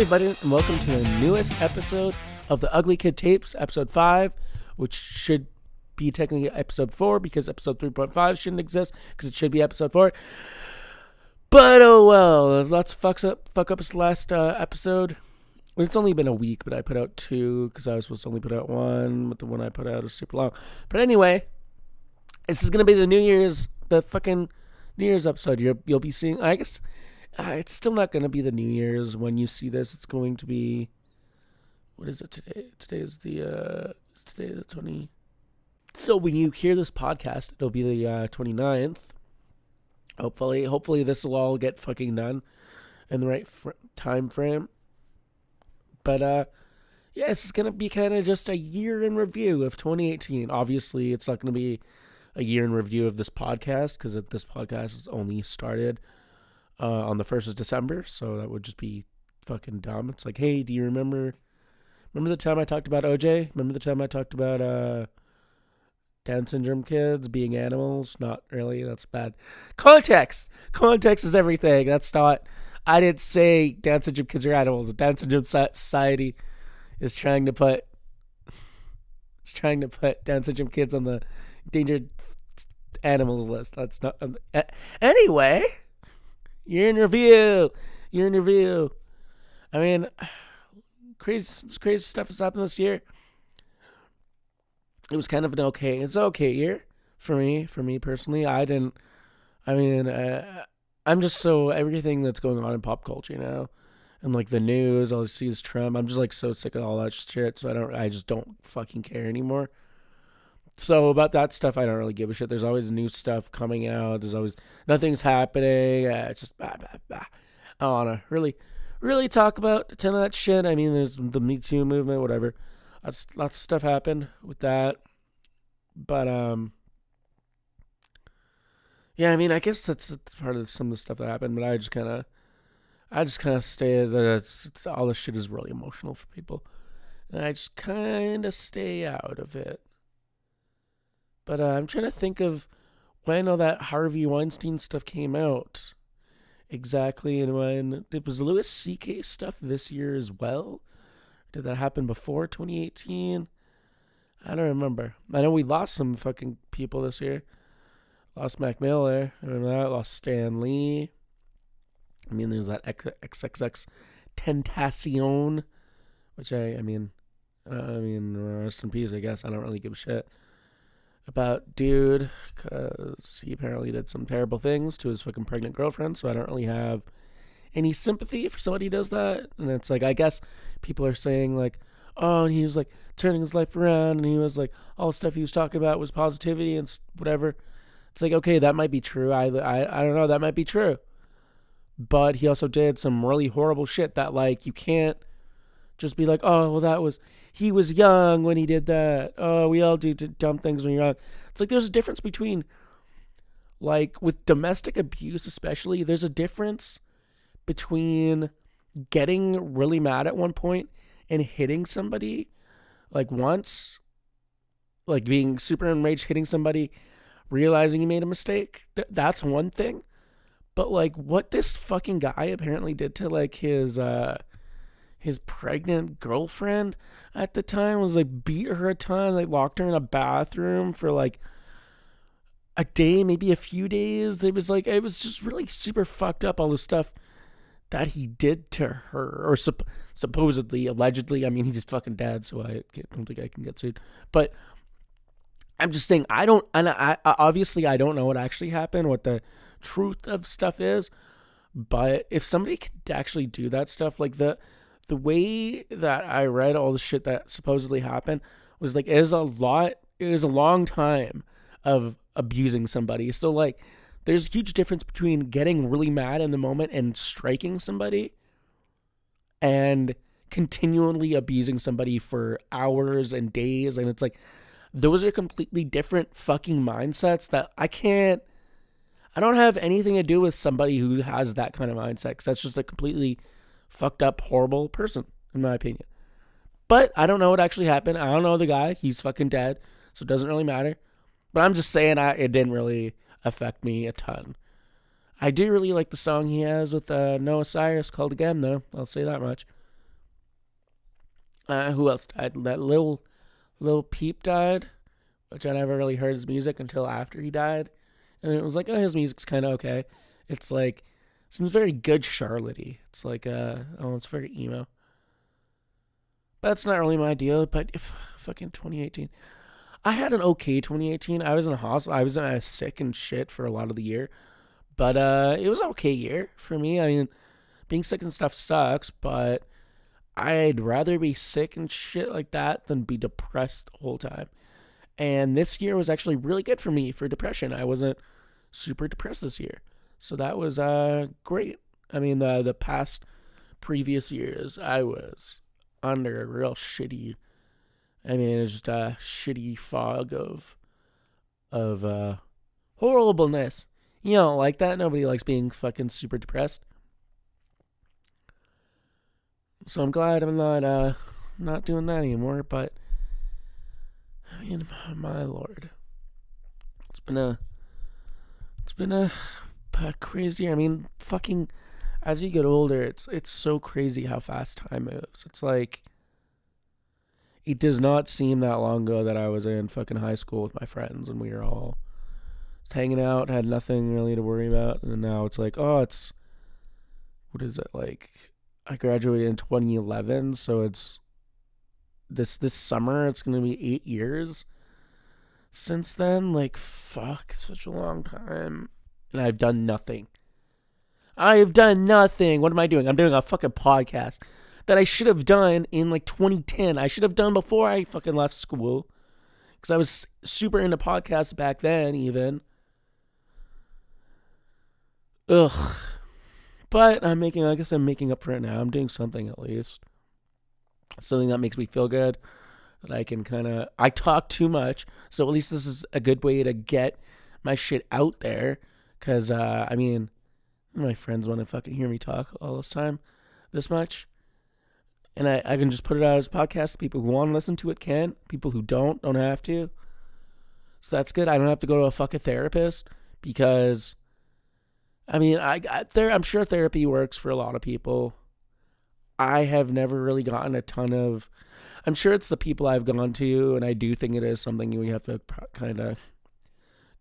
everybody, and welcome to the newest episode of the Ugly Kid Tapes, episode 5, which should be technically episode 4 because episode 3.5 shouldn't exist because it should be episode 4. But oh well, lots of fuck ups last episode. Well, it's only been a week, but I put out 2 because I was supposed to only put out 1, but the one I put out was super long. But anyway, this is gonna be the fucking New Year's episode. You'll be seeing. I guess it's still not gonna be the New Year's when you see this. It's going to be. What is it today? Today is the 20. So when you hear this podcast, it'll be the 29th. Hopefully this will all get fucking done in the right time frame. But yeah, this is gonna be kind of just a year in review of 2018. Obviously, it's not gonna be a year in review of this podcast because this podcast is only started on the 1st of December, so that would just be fucking dumb. It's like, hey, do you remember the time I talked about OJ? Remember the time I talked about Down syndrome kids being animals? Not really. That's bad. Context is everything. That's not. I didn't say Down syndrome kids are animals. The Down syndrome society is trying to put Down syndrome kids on the endangered animals list. That's not. Anyway, year in review. I mean, crazy stuff has happened this year. It was kind of an okay year for me personally. I'm just so everything that's going on in pop culture now, and like the news, all I see is Trump. I'm just like so sick of all that shit. So I just don't fucking care anymore. So about that stuff, I don't really give a shit. There's always new stuff coming out. There's always nothing's happening. It's just blah, blah, blah. I don't want to really talk about a ton of that shit. I mean, there's the Me Too movement, whatever. Lots of stuff happened with that. But yeah, I mean, I guess that's part of some of the stuff that happened. But I just kind of stay that all this shit is really emotional for people, and I just kind of stay out of it. But I'm trying to think of when all that Harvey Weinstein stuff came out exactly, and when it was Louis C.K. stuff this year as well. Did that happen before 2018? I don't remember. I know we lost some fucking people this year. Lost Mac Miller. I remember that. Lost Stan Lee. I mean, there's that XXX Tentacion, which I mean, rest in peace, I guess. I don't really give a shit about dude, because he apparently did some terrible things to his fucking pregnant girlfriend, so I don't really have any sympathy for somebody who does that. And it's like, I guess people are saying like, oh, and he was like turning his life around, and he was like, all the stuff he was talking about was positivity and whatever. It's like, okay, that might be true. I don't know, that might be true. But he also did some really horrible shit that, like, you can't just be like, oh, well, he was young when he did that. Oh, we all do dumb things when you're young. It's like, there's a difference between, like, with domestic abuse especially, there's a difference between getting really mad at one point and hitting somebody, like, once, like, being super enraged, hitting somebody, realizing you made a mistake. That's one thing. But, like, what this fucking guy apparently did to, like, his pregnant girlfriend at the time was, like, beat her a ton, like, locked her in a bathroom for, like, a day, maybe a few days. It was just really super fucked up, all the stuff that he did to her, or supposedly, allegedly. I mean, he's just fucking dead, so I don't think I can get sued. But I'm just saying, I obviously I don't know what actually happened, what the truth of stuff is. But if somebody could actually do that stuff, like the way that I read all the shit that supposedly happened was like, it is a long time of abusing somebody. So like, there's a huge difference between getting really mad in the moment and striking somebody and continually abusing somebody for hours and days. And it's like, those are completely different fucking mindsets that I don't have anything to do with somebody who has that kind of mindset, because that's just a completely fucked up, horrible person, in my opinion. But I don't know what actually happened. I don't know the guy. He's fucking dead, so it doesn't really matter. But I'm just saying, it didn't really affect me a ton. I do really like the song he has with Noah Cyrus called Again, though. I'll say that much. Who else died? That Lil Peep died, which I never really heard his music until after he died, and it was like, oh, his music's kind of okay. It's like seems very good Charlotte-y. It's like oh, it's very emo. But that's not really my deal. But if fucking 2018, I had an okay 2018. I was in the hospital. I was sick and shit for a lot of the year, but it was an okay year for me. I mean, being sick and stuff sucks, but I'd rather be sick and shit like that than be depressed the whole time. And this year was actually really good for me for depression. I wasn't super depressed this year. So that was great. I mean, the past previous years, I was under a real shitty. I mean, it's just a shitty fog of horribleness. You don't like that. Nobody likes being fucking super depressed. So I'm glad I'm not doing that anymore. But I mean, my lord, it's been a crazy. I mean, fucking as you get older, it's so crazy how fast time moves. It's like it does not seem that long ago that I was in fucking high school with my friends and we were all just hanging out, had nothing really to worry about, and now it's like, oh, it's what is it like? I graduated in 2011, so it's this summer. It's gonna be 8 years since then. Like, fuck, such a long time, and I've done nothing. I have done nothing. What am I doing? I'm doing a fucking podcast that I should have done in like 2010. I should have done before I fucking left school because I was super into podcasts back then, even. Ugh. But I guess I'm making up for it now. I'm doing something at least. Something that makes me feel good. That I can I talk too much. So at least this is a good way to get my shit out there. Because, I mean, my friends want to fucking hear me talk all this time, this much. And I can just put it out as a podcast. People who want to listen to it can. People who don't have to. So that's good. I don't have to go to a fucking therapist because, I mean, I'm sure therapy works for a lot of people. I have never really gotten a ton of. I'm sure it's the people I've gone to, and I do think it is something you have to kind of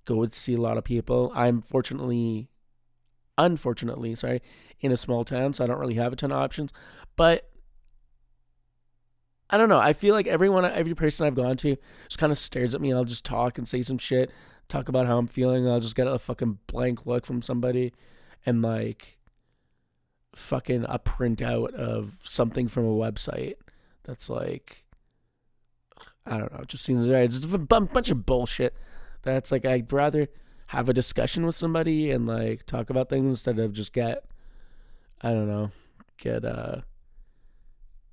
go and see a lot of people. I'm unfortunately, sorry, in a small town, so I don't really have a ton of options. But I don't know. I feel like every person I've gone to just kind of stares at me. I'll just talk and say some shit, talk about how I'm feeling. I'll just get a fucking blank look from somebody, and like fucking a printout of something from a website that's like, I don't know. It just seems right. It's just a bunch of bullshit. That's like I'd rather have a discussion with somebody and like talk about things instead of just I don't know, get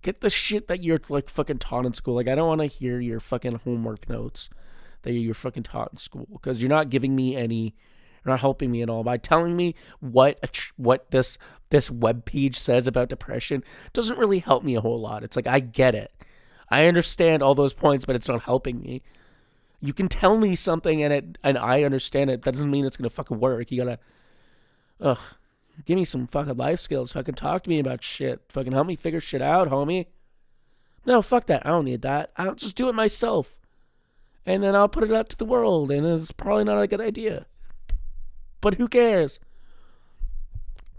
get the shit that you're like fucking taught in school. Like I don't want to hear your fucking homework notes that you're fucking taught in school because you're not giving me any, you're not helping me at all by telling me what this web page says about depression. Doesn't really help me a whole lot. It's like I get it, I understand all those points, but it's not helping me. You can tell me something and I understand it. That doesn't mean it's gonna fucking work. You gotta, ugh, give me some fucking life skills. Fucking talk to me about shit. Fucking help me figure shit out, homie. No, fuck that. I don't need that. I'll just do it myself. And then I'll put it out to the world. And it's probably not a good idea. But who cares?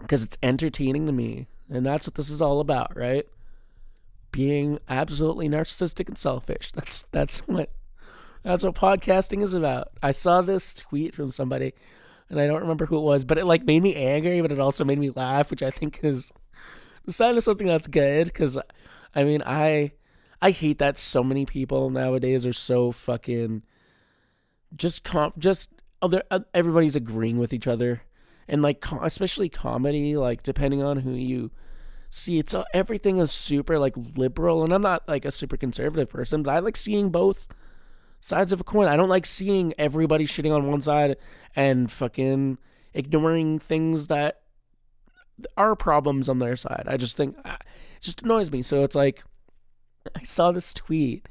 Because it's entertaining to me. And that's what this is all about, right? Being absolutely narcissistic and selfish. That's what podcasting is about. I saw this tweet from somebody and I don't remember who it was, but it like made me angry, but it also made me laugh, which I think is the sign of something that's good. Because I mean, I hate that so many people nowadays are so fucking just everybody's agreeing with each other, and like especially comedy, like depending on who you see, it's everything is super like liberal, and I'm not like a super conservative person, but I like seeing both sides of a coin. I don't like seeing everybody shitting on one side and fucking ignoring things that are problems on their side. I just think it just annoys me. So it's like I saw this tweet,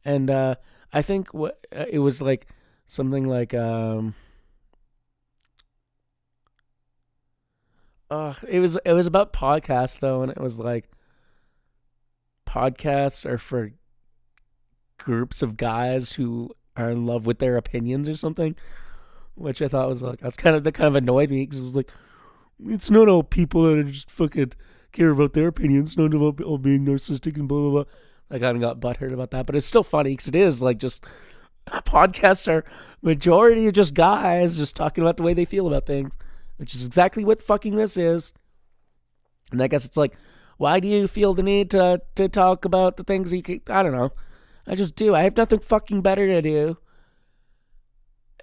and I think what it was like something like it was about podcasts though, and it was like podcasts are for groups of guys who are in love with their opinions or something, which I thought was like, that kind of annoyed me because it's like, it's not all people that are just fucking care about their opinions, not about all being narcissistic and blah, blah, blah. I kind of got butthurt about that, but it's still funny because it is like just podcasts are majority of just guys just talking about the way they feel about things, which is exactly what fucking this is. And I guess it's like, why do you feel the need to talk about the things you can, I don't know. I just do. I have nothing fucking better to do.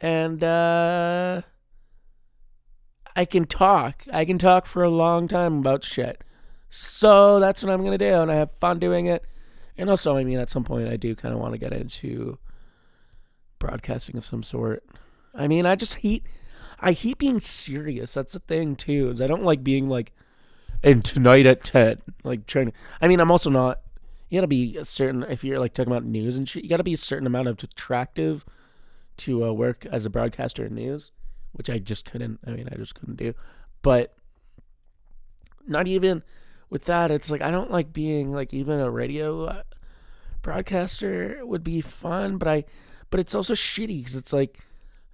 And, I can talk. I can talk for a long time about shit. So that's what I'm going to do. And I have fun doing it. And also, I mean, at some point, I do kind of want to get into broadcasting of some sort. I mean, I hate being serious. That's the thing, too, is I don't like being like, and tonight at 10. Like, trying to, I mean, I'm also not, you got to be a certain, if you're like talking about news and shit, you got to be a certain amount of attractive to work as a broadcaster in news, which I just couldn't do. But not even with that, it's like, I don't like being like, even a radio broadcaster would be fun, but it's also shitty because it's like,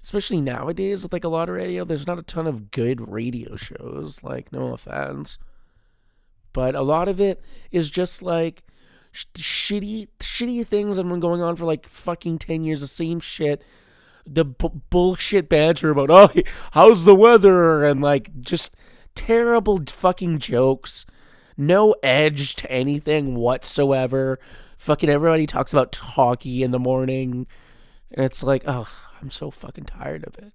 especially nowadays with like a lot of radio, there's not a ton of good radio shows, like, no offense. But a lot of it is just like shitty things that have been going on for like fucking 10 years, the same shit. The bullshit banter about, oh, how's the weather? And like just terrible fucking jokes. No edge to anything whatsoever. Fucking everybody talks about hockey in the morning. And it's like, oh, I'm so fucking tired of it.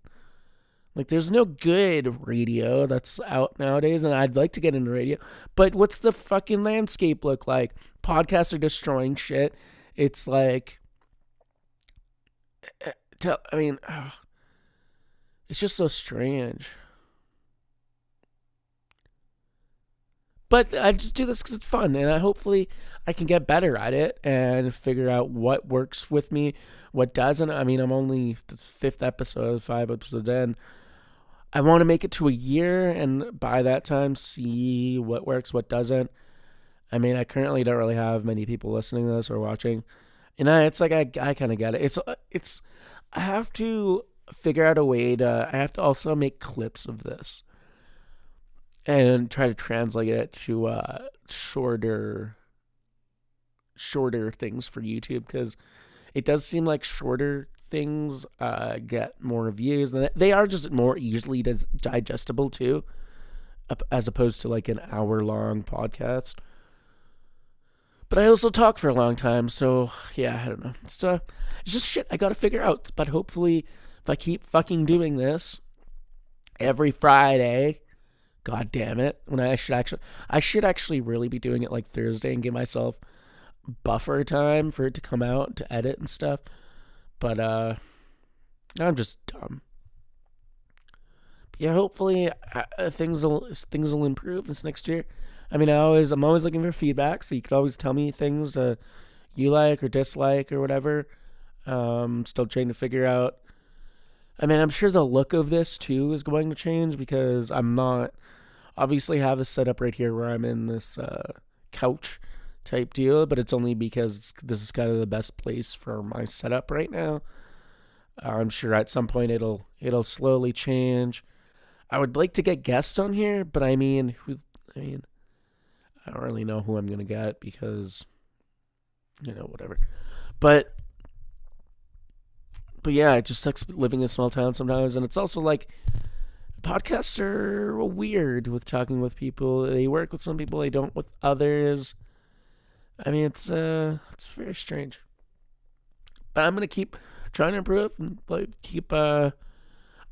Like, there's no good radio that's out nowadays, and I'd like to get into radio. But what's the fucking landscape look like? Podcasts are destroying shit. It's like, I mean, it's just so strange. But I just do this because it's fun, and hopefully I can get better at it and figure out what works with me, what doesn't. I mean, I'm only the 5th episode, 5 episodes in. I want to make it to a year, and by that time, see what works, what doesn't. I mean, I currently don't really have many people listening to this or watching, and it's like I kind of get it. It's I have to figure out a way to. I have to also make clips of this and try to translate it to shorter things for YouTube, because it does seem like shorter things get more views, and they are just more easily digestible too, as opposed to like an hour-long podcast. But I also talk for a long time, so yeah, I don't know. It's just shit I gotta figure out. But hopefully, if I keep fucking doing this every Friday, god damn it, when I should actually really be doing it like Thursday and give myself buffer time for it to come out to edit and stuff. But I'm just dumb. But yeah, hopefully things will improve this next year. I mean, I'm always looking for feedback, so you could always tell me things you like or dislike or whatever. Still trying to figure out. I mean, I'm sure the look of this too is going to change, because I'm not obviously have this set up right here where I'm in this couch type deal, but it's only because this is kind of the best place for my setup right now. I'm sure at some point it'll slowly change. I would like to get guests on here, but I mean, I don't really know who I'm gonna get, because whatever. But yeah, it just sucks living in a small town sometimes, and it's also like podcasts are weird with talking with people. They work with some people, they don't with others. I mean, it's very strange. But I'm gonna keep trying to improve and keep. I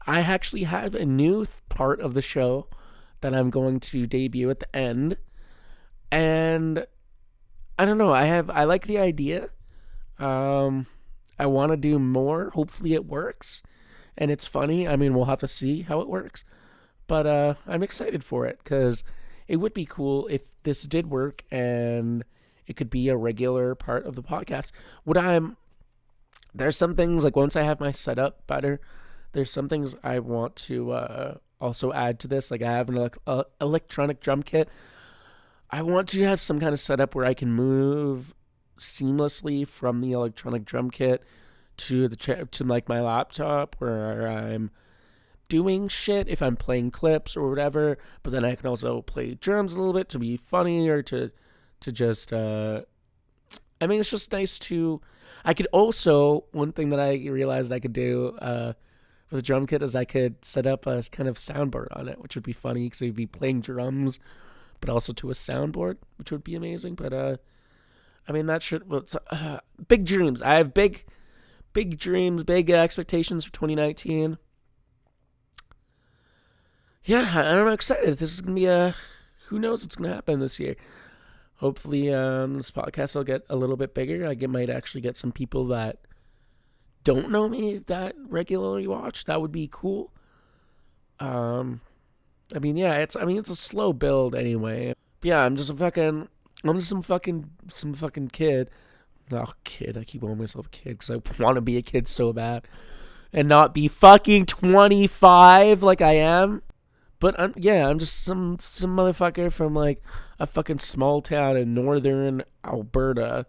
actually have a new part of the show that I'm going to debut at the end, and I don't know. I like the idea. I want to do more. Hopefully, it works, and it's funny. I mean, we'll have to see how it works, but I'm excited for it, because it would be cool if this did work and it could be a regular part of the podcast. There's some things, like once I have my setup better, there's some things I want to also add to this. Like I have an electronic drum kit. I want to have some kind of setup where I can move seamlessly from the electronic drum kit to to like my laptop, where I'm doing shit if I'm playing clips or whatever, but then I can also play drums a little bit to be funny, or to just I mean, it's just nice to. I could also, one thing that I realized I could do with a drum kit is I could set up a kind of soundboard on it, which would be funny because I'd be playing drums, but also to a soundboard, which would be amazing. But I mean, that should. Well, big dreams. I have big dreams, big expectations for 2019. Yeah, I'm excited. This is gonna be a. Who knows what's gonna happen this year? Hopefully, this podcast will get a little bit bigger. Might actually get some people that don't know me that regularly watch. That would be cool. I mean, yeah, it's a slow build anyway. But yeah, I'm just some fucking kid. Oh, kid. I keep calling myself a kid because I want to be a kid so bad and not be fucking 25 like I am. But I'm just some motherfucker from like a fucking small town in northern Alberta,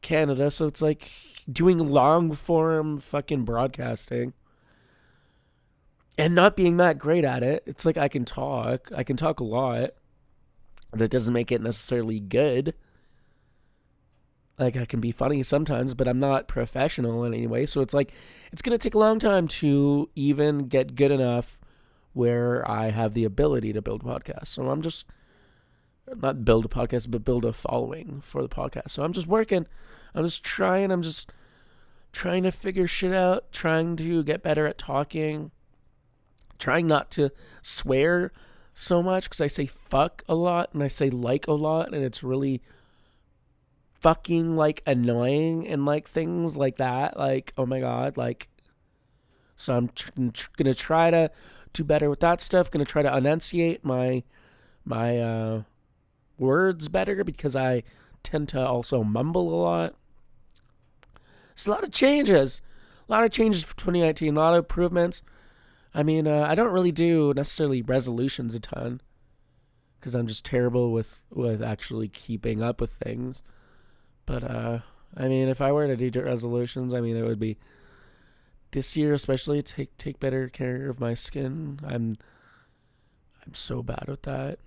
Canada. So it's like doing long form fucking broadcasting and not being that great at it. It's like I can talk a lot. That doesn't make it necessarily good. Like I can be funny sometimes, but I'm not professional in any way. So it's like it's gonna take a long time to even get good enough where I have the ability to build podcasts. So I'm just not build a podcast, but build a following for the podcast. So I'm just working. I'm just trying to figure shit out, trying to get better at talking, trying not to swear so much because I say fuck a lot and I say like a lot, and it's really fucking like annoying and like things like that. Like, oh my God, like, so I'm gonna try to do better with that stuff. Gonna try to enunciate my words better because I tend to also mumble a lot. It's a lot of changes. For 2019. A lot of improvements. I mean, I don't really do necessarily resolutions a ton because I'm just terrible with actually keeping up with things. But I mean, if I were to do resolutions, I mean, it would be this year especially take better care of my skin. I'm so bad with that.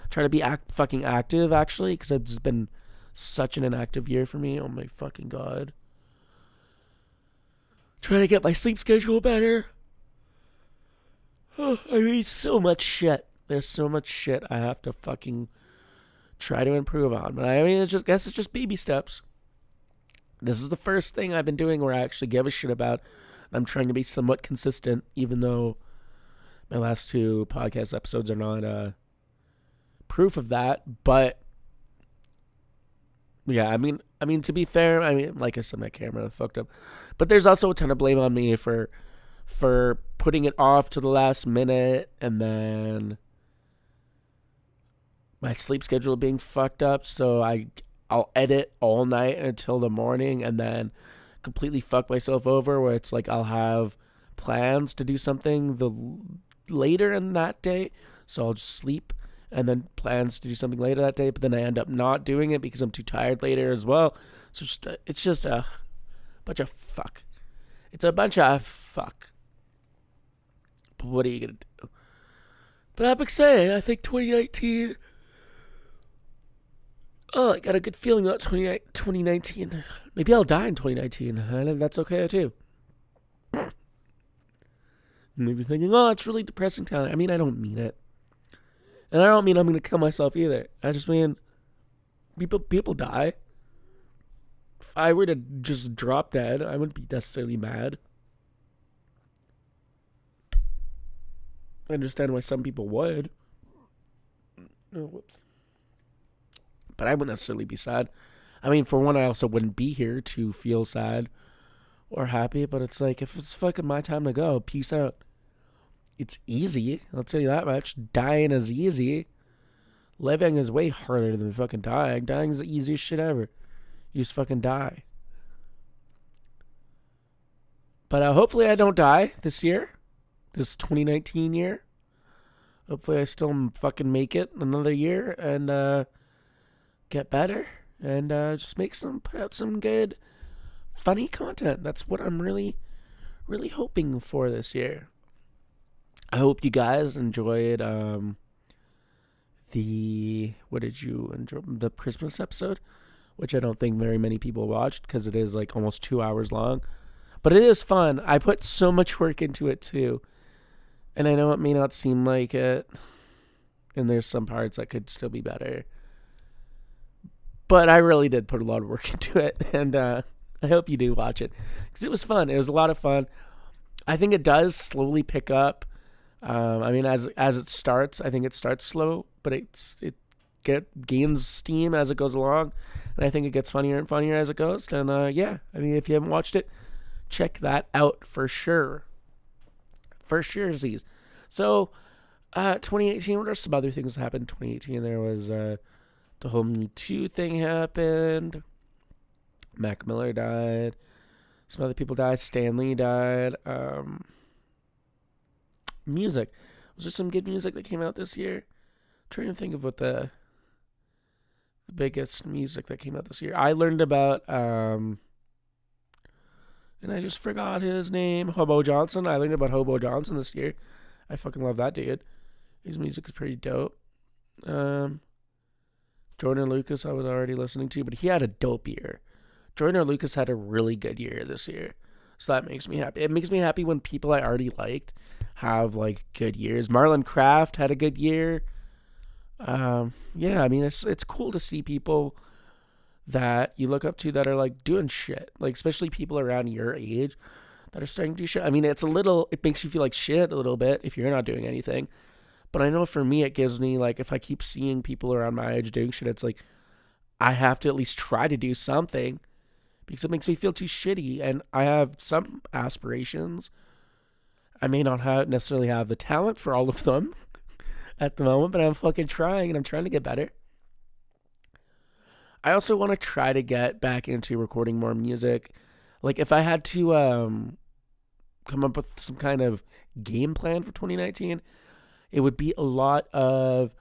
Try to be fucking active actually, because it's been such an inactive year for me. Oh my fucking God. Trying to get my sleep schedule better. Oh, I mean, so much shit. There's so much shit I have to fucking try to improve on. But I mean, I guess it's just baby steps. This is the first thing I've been doing where I actually give a shit about. I'm trying to be somewhat consistent, even though my last two podcast episodes are not proof of that. But yeah, I mean, to be fair, I mean, like I said, my camera fucked up. But there's also a ton of blame on me for putting it off to the last minute, and then my sleep schedule being fucked up. So I'll edit all night until the morning, and then completely fuck myself over. Where it's like I'll have plans to do something the later in that day, so I'll just sleep, and then plans to do something later that day, but then I end up not doing it because I'm too tired later as well. So it's just a bunch of fuck. It's a bunch of fuck. But what are you gonna do? But I'm excited. I think 2019. Oh, I got a good feeling about 2019. Maybe I'll die in 2019. And that's okay too. Maybe thinking, oh, it's really depressing talent. I mean, I don't mean it. And I don't mean I'm going to kill myself either. I just mean people die. If I were to just drop dead, I wouldn't be necessarily mad. I understand why some people would. Oh, whoops. But I wouldn't necessarily be sad. I mean, for one, I also wouldn't be here to feel sad or happy. But it's like, if it's fucking my time to go, peace out. It's easy. I'll tell you that much. Dying is easy. Living is way harder than fucking dying. Dying is the easiest shit ever. You just fucking die. But hopefully I don't die this year. This 2019 year. Hopefully I still fucking make it another year and get better and just put out some good, funny content. That's what I'm really, really hoping for this year. I hope you guys enjoyed what did you enjoy? The Christmas episode, which I don't think very many people watched because it is like almost 2 hours long. But it is fun. I put so much work into it too. And I know it may not seem like it. And there's some parts that could still be better. But I really did put a lot of work into it. And I hope you do watch it. Because it was fun. It was a lot of fun. I think it does slowly pick up. I mean, as it starts, I think it starts slow. But it gains steam as it goes along. And I think it gets funnier and funnier as it goes. And yeah, I mean, if you haven't watched it, check that out for sure. For sure, Z's. So, 2018, what are some other things that happened in 2018? There was the whole Me Too thing happened. Mac Miller died. Some other people died. Stanley died. Music. Was there some good music that came out this year? I'm trying to think of what the biggest music that came out this year. I learned about and I just forgot his name. Hobo Johnson. I learned about Hobo Johnson this year. I fucking love that dude. His music is pretty dope. Jordan Lucas I was already listening to, but he had a dope year. Jordan Lucas had a really good year this year. So that makes me happy. It makes me happy when people I already liked have like good years. Marlon Craft had a good year. Yeah, I mean it's cool to see people that you look up to that are like doing shit, like especially people around your age that are starting to do shit. I mean, it makes you feel like shit a little bit if you're not doing anything, but I know for me it gives me like, if I keep seeing people around my age doing shit, it's like I have to at least try to do something because it makes me feel too shitty. And I have some aspirations. I may not necessarily have the talent for all of them at the moment, but I'm fucking trying and I'm trying to get better. I also want to try to get back into recording more music. Like if I had to come up with some kind of game plan for 2019, it would be a lot of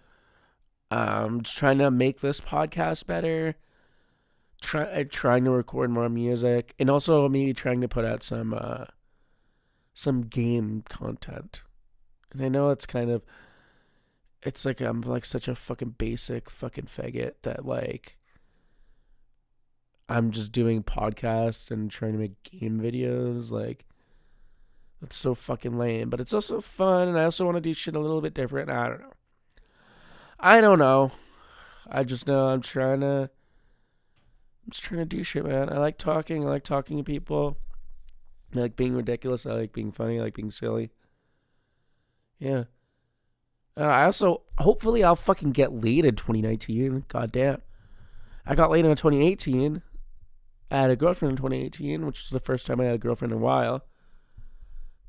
just trying to make this podcast better, trying to record more music, and also maybe trying to put out some game content. And I know it's like I'm like such a fucking basic fucking faggot that like I'm just doing podcasts and trying to make game videos. Like, that's so fucking lame. But it's also fun, and I also want to do shit a little bit different. I don't know. I just know I'm just trying to do shit, man. I like talking. I like talking to people. I like being ridiculous. I like being funny. I like being silly. Yeah. I also, hopefully I'll fucking get laid in 2019. God damn. I got laid in 2018. I had a girlfriend in 2018, which was the first time I had a girlfriend in a while.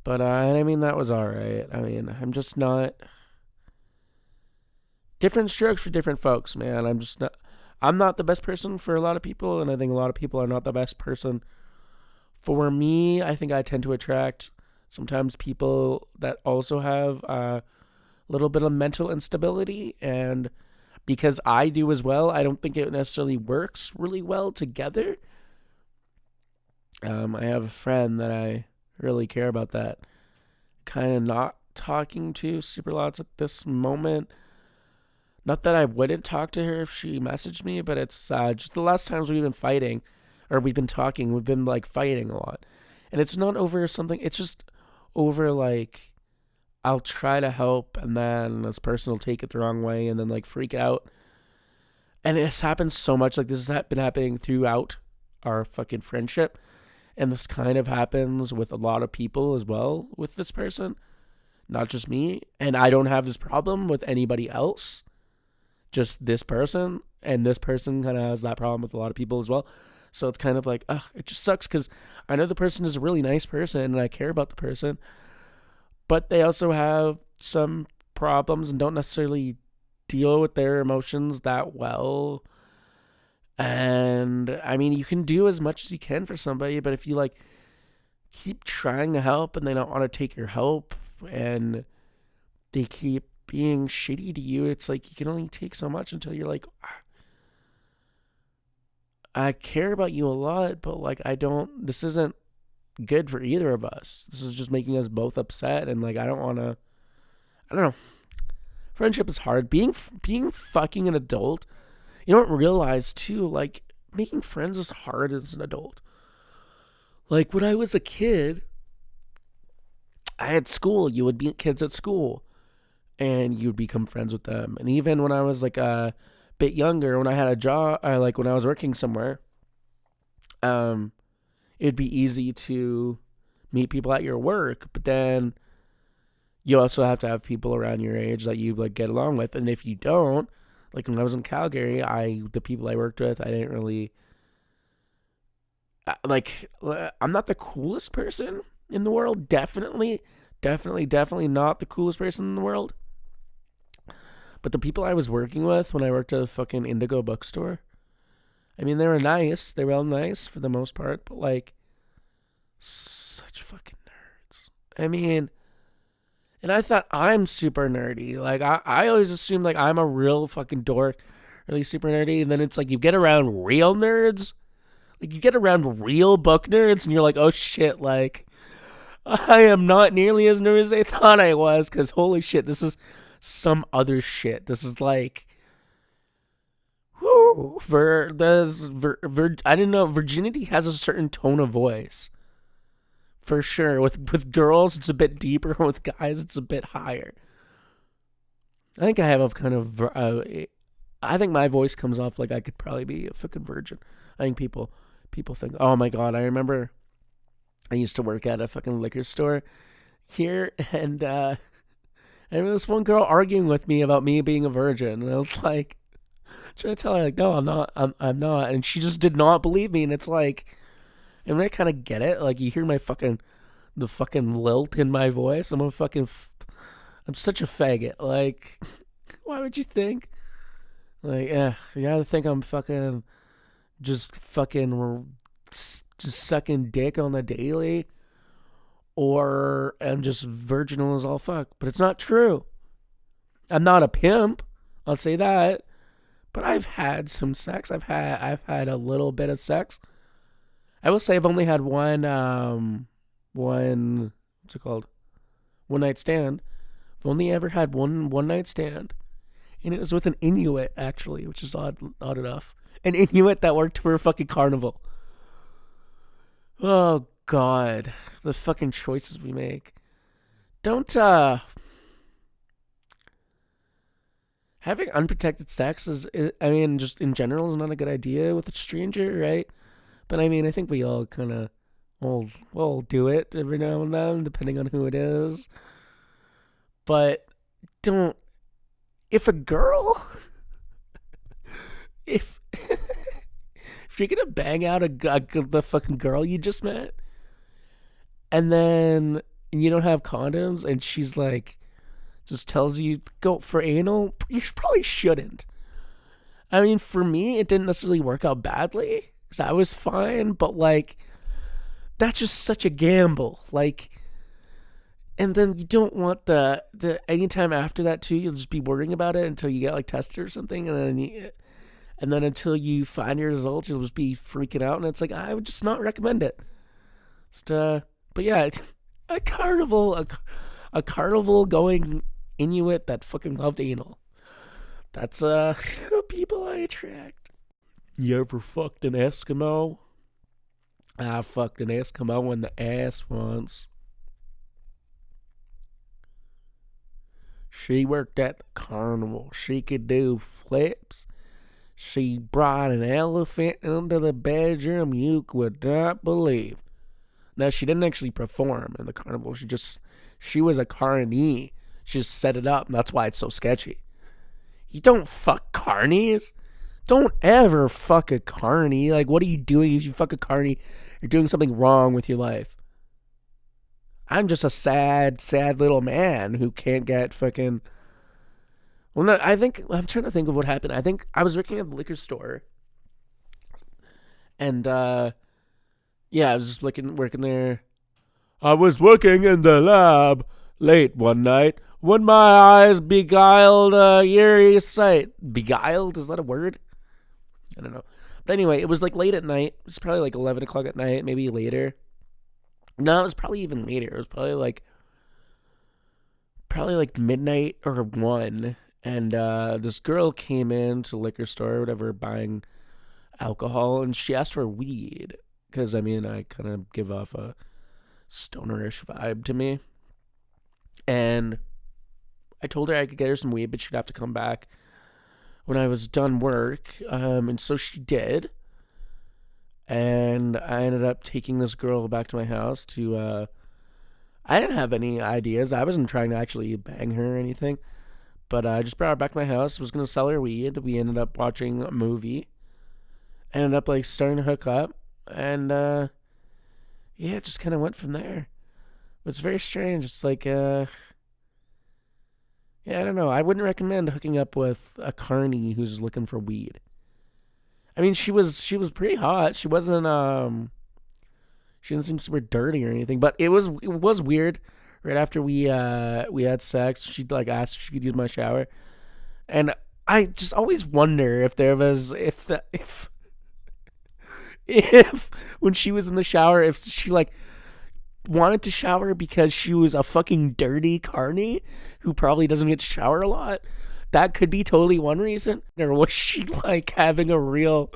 But, I mean, that was alright. I mean, I'm just not... Different strokes for different folks, man. I'm not the best person for a lot of people, and I think a lot of people are not the best person for me. I think I tend to attract sometimes people that also have a little bit of mental instability, and because I do as well, I don't think it necessarily works really well together. I have a friend that I really care about that kind of not talking to super lots at this moment. Not that I wouldn't talk to her if she messaged me, but it's just the last times we've been fighting, or we've been talking, we've been like fighting a lot. And it's not over something, it's just over like, I'll try to help and then this person will take it the wrong way and then like freak out. And it's happened so much, like this has been happening throughout our fucking friendship. And this kind of happens with a lot of people as well with this person. Not just me. And I don't have this problem with anybody else. Just this person. And this person kind of has that problem with a lot of people as well. So it's kind of like, it just sucks because I know the person is a really nice person and I care about the person. But they also have some problems and don't necessarily deal with their emotions that well. And I mean, you can do as much as you can for somebody, but if you like keep trying to help and they don't want to take your help and they keep being shitty to you. It's like you can only take so much until you're like, I care about you a lot, but like I don't. This isn't good for either of us. This is just making us both upset, and like I don't want to. I don't know. Friendship is hard. Being fucking an adult, you don't realize too. Like making friends is hard as an adult. Like when I was a kid, I had school. You would meet kids at school, and you'd become friends with them. And even when I was like a bit younger, when I had a job, like when I was working somewhere, it'd be easy to meet people at your work. But then you also have to have people around your age that you like get along with. And if you don't, like when I was in Calgary, the people I worked with, I didn't really like. I'm not the coolest person in the world. Definitely not the coolest person in the world. But the people I was working with when I worked at a fucking Indigo bookstore, I mean, they were nice. They were all nice for the most part, but like, such fucking nerds. I mean, and I thought I'm super nerdy. Like, I always assume like I'm a real fucking dork, really super nerdy. And then it's like you get around real nerds, like you get around real book nerds, and you're like, oh shit, like I am not nearly as nerdy as they thought I was. Because holy shit, this is some other shit. This is like, whoo, I didn't know virginity has a certain tone of voice. For sure. With girls, it's a bit deeper. With guys, it's a bit higher. I think I have a kind of, I think my voice comes off like I could probably be a fucking virgin. I think people think, oh my God, I remember I used to work at a fucking liquor store here, and I remember this one girl arguing with me about me being a virgin, and I was like, trying to tell her like, no, I'm not, I'm not, and she just did not believe me, and it's like, and I kind of get it, like you hear the fucking lilt in my voice. I'm such a faggot. Like, why would you think? Like, you either think I'm fucking just sucking dick on the daily, or I'm just virginal as all fuck. But it's not true. I'm not a pimp. I'll say that. But I've had some sex. I've had a little bit of sex. I will say I've only had one what's it called? One night stand. I've only ever had one night stand. And it was with an Inuit, actually, which is odd enough. An Inuit that worked for a fucking carnival. Oh, God. The fucking choices we make. Don't, having unprotected sex I mean, just in general is not a good idea with a stranger, right? But I mean, I think we all kind of, we'll do it every now and then, depending on who it is. But don't, if a girl, if you're gonna bang out the fucking girl you just met, and then you don't have condoms, and she's like, just tells you go for anal, you probably shouldn't. I mean, for me, it didn't necessarily work out badly, because I was fine, but like, that's just such a gamble. Like, and then you don't want the anytime after that too, you'll just be worrying about it until you get like tested or something, and then until you find your results, you'll just be freaking out, and it's like, I would just not recommend it. But yeah, a carnival going Inuit that fucking loved anal. That's the people I attract. You ever fucked an Eskimo? I fucked an Eskimo in the ass once. She worked at the carnival. She could do flips. She brought an elephant into the bedroom you would not believe. Now, she didn't actually perform in the carnival. She was a carnee. She just set it up, and that's why it's so sketchy. You don't fuck carnies. Don't ever fuck a carny. Like, what are you doing if you fuck a carny? You're doing something wrong with your life. I'm just a sad little man who can't get fucking... Well, no, I'm trying to think of what happened. I think I was working at the liquor store. And, yeah, I was just working there. I was working in the lab Late one night, when my eyes beguiled a eerie sight. Beguiled? Is that a word? I don't know. But anyway, it was like late at night. It was probably like 11 o'clock at night, maybe later. No, it was probably even later. It was probably like midnight or 1. And this girl came in to the liquor store or whatever buying alcohol, and she asked for weed. Because, I mean, I kind of give off a stonerish vibe to me. And I told her I could get her some weed, but she'd have to come back when I was done work. And so she did. And I ended up taking this girl back to my house to, I didn't have any ideas. I wasn't trying to actually bang her or anything. But I just brought her back to my house. Was going to sell her weed. We ended up watching a movie. Ended up, like, starting to hook up. And, yeah, it just kind of went from there. It's very strange. It's like, yeah, I don't know. I wouldn't recommend hooking up with a carny who's looking for weed. I mean, she was pretty hot. She wasn't, she didn't seem super dirty or anything, but it was weird. Right after we had sex, she like asked if she could use my shower, and I just always wonder if there was if when she was in the shower, if she like wanted to shower because she was a fucking dirty carny who probably doesn't get to shower a lot. That could be totally one reason. Or was she like having a real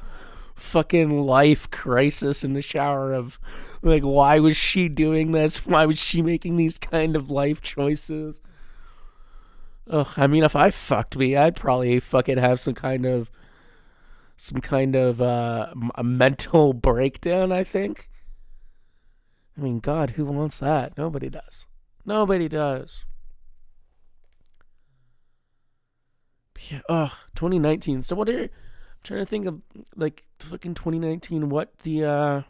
fucking life crisis in the shower of like, why was she doing this? Why was she making these kind of life choices? Ugh, I mean, if I fucked me, I'd probably fucking have some kind of a mental breakdown, I think. I mean, God, who wants that? Nobody does. Nobody does. Yeah, 2019. So what are I'm trying to think of, like, fucking 2019, what the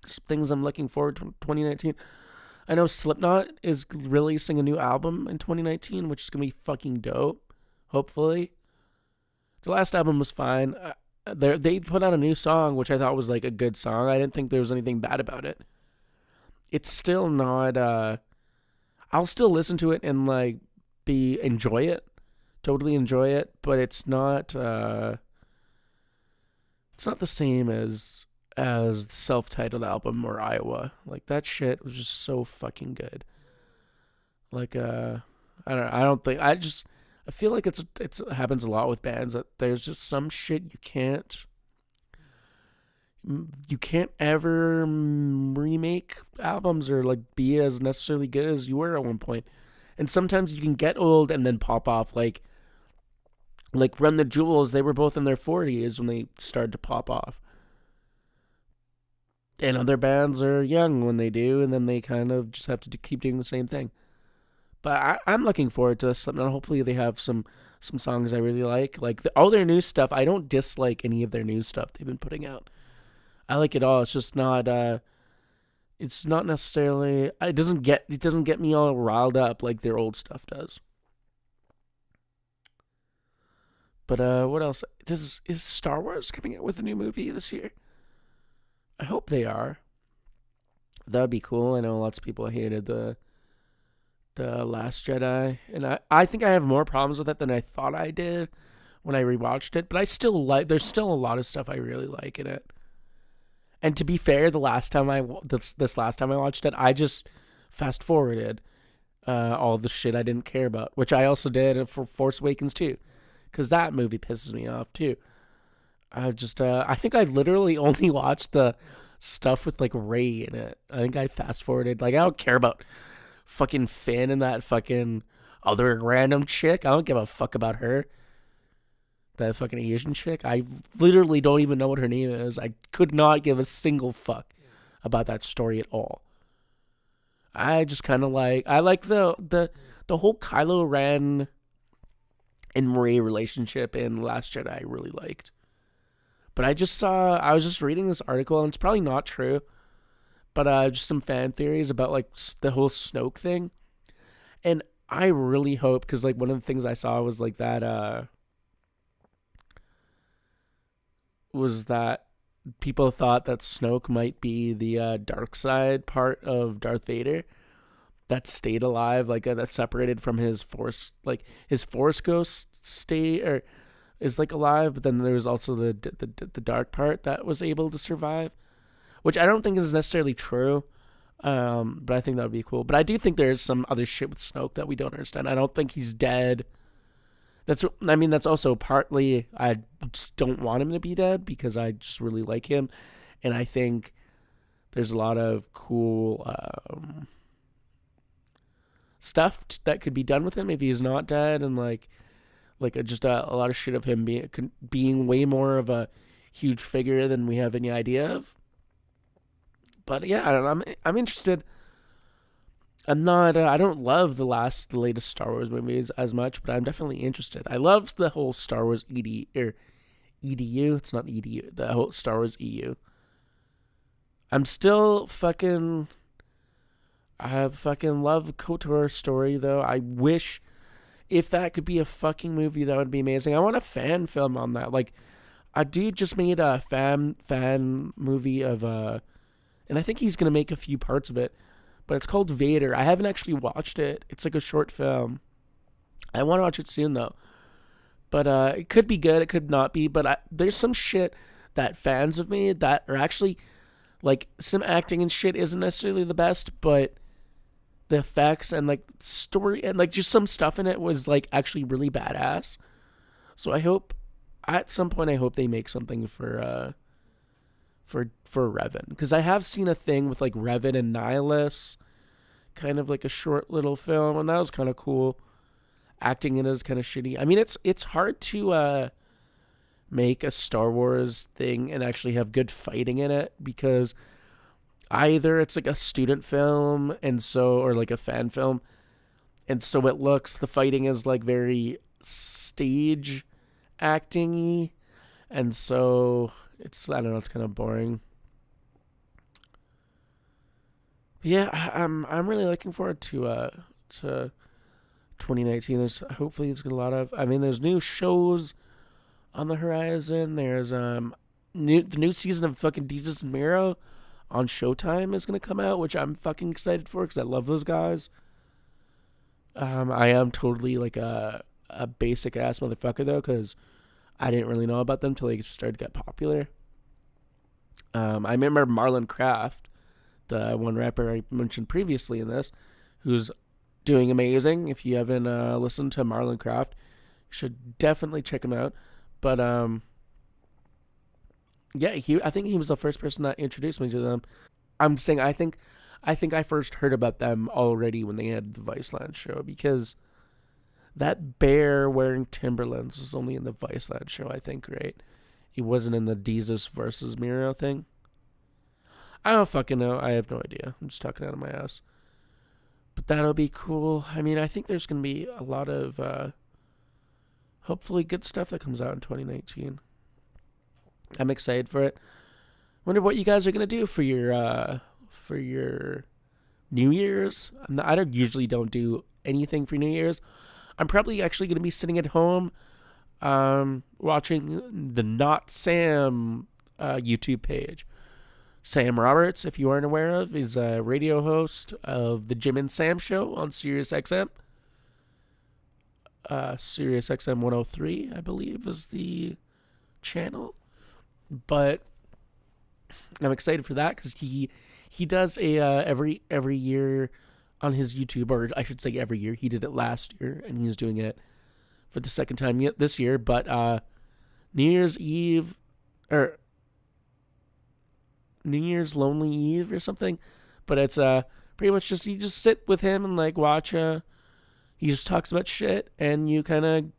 things I'm looking forward to 2019. I know Slipknot is releasing a new album in 2019, which is going to be fucking dope, hopefully. The last album was fine. They put out a new song, which I thought was, like, a good song. I didn't think there was anything bad about it. It's still not, I'll still listen to it and, like, enjoy it. Totally enjoy it, but it's not the same as the self-titled album or Iowa. Like, that shit was just so fucking good. Like, I feel like it happens a lot with bands that there's just some shit you can't ever remake albums or like be as necessarily good as you were at one point. And sometimes you can get old and then pop off. Like Run the Jewels, they were both in their 40s when they started to pop off. And other bands are young when they do, and then they kind of just have to keep doing the same thing. But I'm looking forward to Slipknot. Hopefully they have some songs I really like. Like, all their new stuff, I don't dislike any of their new stuff they've been putting out. I like it all. It's just not it's not necessarily, it doesn't get me all riled up like their old stuff does. But what else? Is Star Wars coming out with a new movie this year? I hope they are. That would be cool. I know lots of people hated the Last Jedi, and I think I have more problems with it than I thought I did when I rewatched it. But I still there's still a lot of stuff I really like in it. And to be fair, this last time I watched it, I just fast forwarded all the shit I didn't care about, which I also did for Force Awakens too, because that movie pisses me off too. I think I literally only watched the stuff with like Rey in it. I think I fast forwarded. Like, I don't care about fucking Finn and that fucking other random chick. I don't give a fuck about her. That fucking Asian chick. I literally don't even know what her name is. I could not give a single fuck about that story at all. I just kind of I like the whole Kylo Ren and Rey relationship in Last Jedi. I really liked. But I was just reading this article, and it's probably not true, but just some fan theories about like the whole Snoke thing. And I really hope, because like one of the things I saw was like that people thought that Snoke might be the dark side part of Darth Vader. that stayed alive, like that separated from his force, like his force ghost stay or is like alive, but then there was also the dark part that was able to survive, which I don't think is necessarily true. But I think that would be cool. But I do think there is some other shit with Snoke that we don't understand. I don't think he's dead. That's also partly I just don't want him to be dead because I just really like him, and I think there's a lot of cool stuff that could be done with him if he's not dead, and just a lot of shit of him being way more of a huge figure than we have any idea of. But yeah, I don't know, I'm interested. I'm not. I don't love the latest Star Wars movies as much, but I'm definitely interested. I love the whole Star Wars EDU. It's not EDU. The whole Star Wars EU. I'm still fucking. I fucking love KOTOR's story though. I wish if that could be a fucking movie, that would be amazing. I want a fan film on that. Like, a dude just made a fan movie of and I think he's gonna make a few parts of it. But it's called Vader. I haven't actually watched it. It's like a short film. I want to watch it soon though. But it could be good. It could not be. But there's some shit that fans have made that are actually like some acting and shit isn't necessarily the best, but the effects and like story and like just some stuff in it was like actually really badass. So I hope at some point they make something for Revan, because I have seen a thing with like Revan and Nihilus, kind of like a short little film, and that was kind of cool. Acting in it is kind of shitty. I mean, it's hard to make a Star Wars thing and actually have good fighting in it, because either it's like a student film or like a fan film, and so the fighting is like very stage acting-y, and so I don't know, it's kind of boring. But yeah, I'm really looking forward to 2019. There's a lot of, I mean, there's new shows on the horizon. There's the new season of fucking Jesus and Miro on Showtime is gonna come out, which I'm fucking excited for because I love those guys. I am totally like a basic ass motherfucker though, because I didn't really know about them till they started to get popular. I remember Marlon Craft, the one rapper I mentioned previously in this, who's doing amazing. If you haven't listened to Marlon Craft, you should definitely check him out. But yeah, I think he was the first person that introduced me to them. I'm saying I think I first heard about them already when they had the Viceland show, because that bear wearing Timberlands was only in the Viceland show, I think, right? He wasn't in the Jesus versus Miro thing. I don't fucking know. I have no idea. I'm just talking out of my ass. But that'll be cool. I mean, I think there's going to be a lot of hopefully good stuff that comes out in 2019. I'm excited for it. Wonder what you guys are going to do for your New Year's. I don't do anything for New Year's. I'm probably actually going to be sitting at home watching the Not Sam YouTube page. Sam Roberts, if you aren't aware of, is a radio host of the Jim and Sam Show on Sirius XM. Sirius XM 103, I believe, is the channel. But I'm excited for that because he does a every year on his YouTube, or I should say every year. He did it last year, and he's doing it for the second time this year. But New Year's Eve, or New Year's Lonely Eve or something. But it's pretty much just, you just sit with him and like watch. He just talks about shit, and you kind of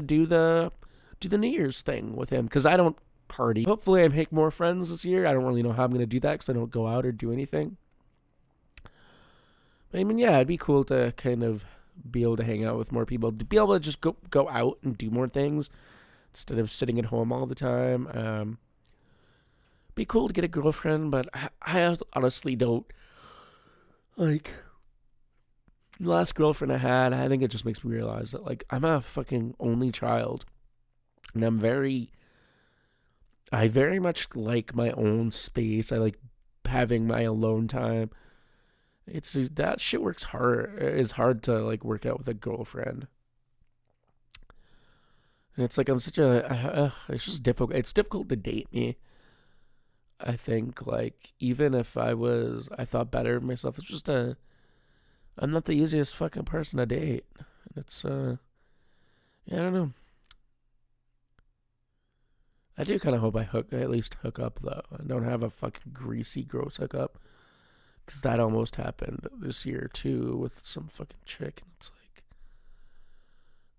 do the New Year's thing with him, because I don't party. Hopefully I make more friends this year. I don't really know how I'm going to do that because I don't go out or do anything. I mean, yeah, it'd be cool to kind of be able to hang out with more people, to be able to just go out and do more things instead of sitting at home all the time. Be cool to get a girlfriend, but I honestly don't. Like, the last girlfriend I had, I think it just makes me realize that, like, I'm a fucking only child, and I very much like my own space. I like having my alone time. It's that shit works hard. Is hard to like work out with a girlfriend. And it's like I'm such a. It's just difficult. It's difficult to date me. I think like even if I thought better of myself. It's just a. I'm not the easiest fucking person to date. It's yeah, I don't know. I do kind of hope I at least hook up though. I don't have a fucking greasy gross hookup because that almost happened this year too with some fucking chick, and it's like,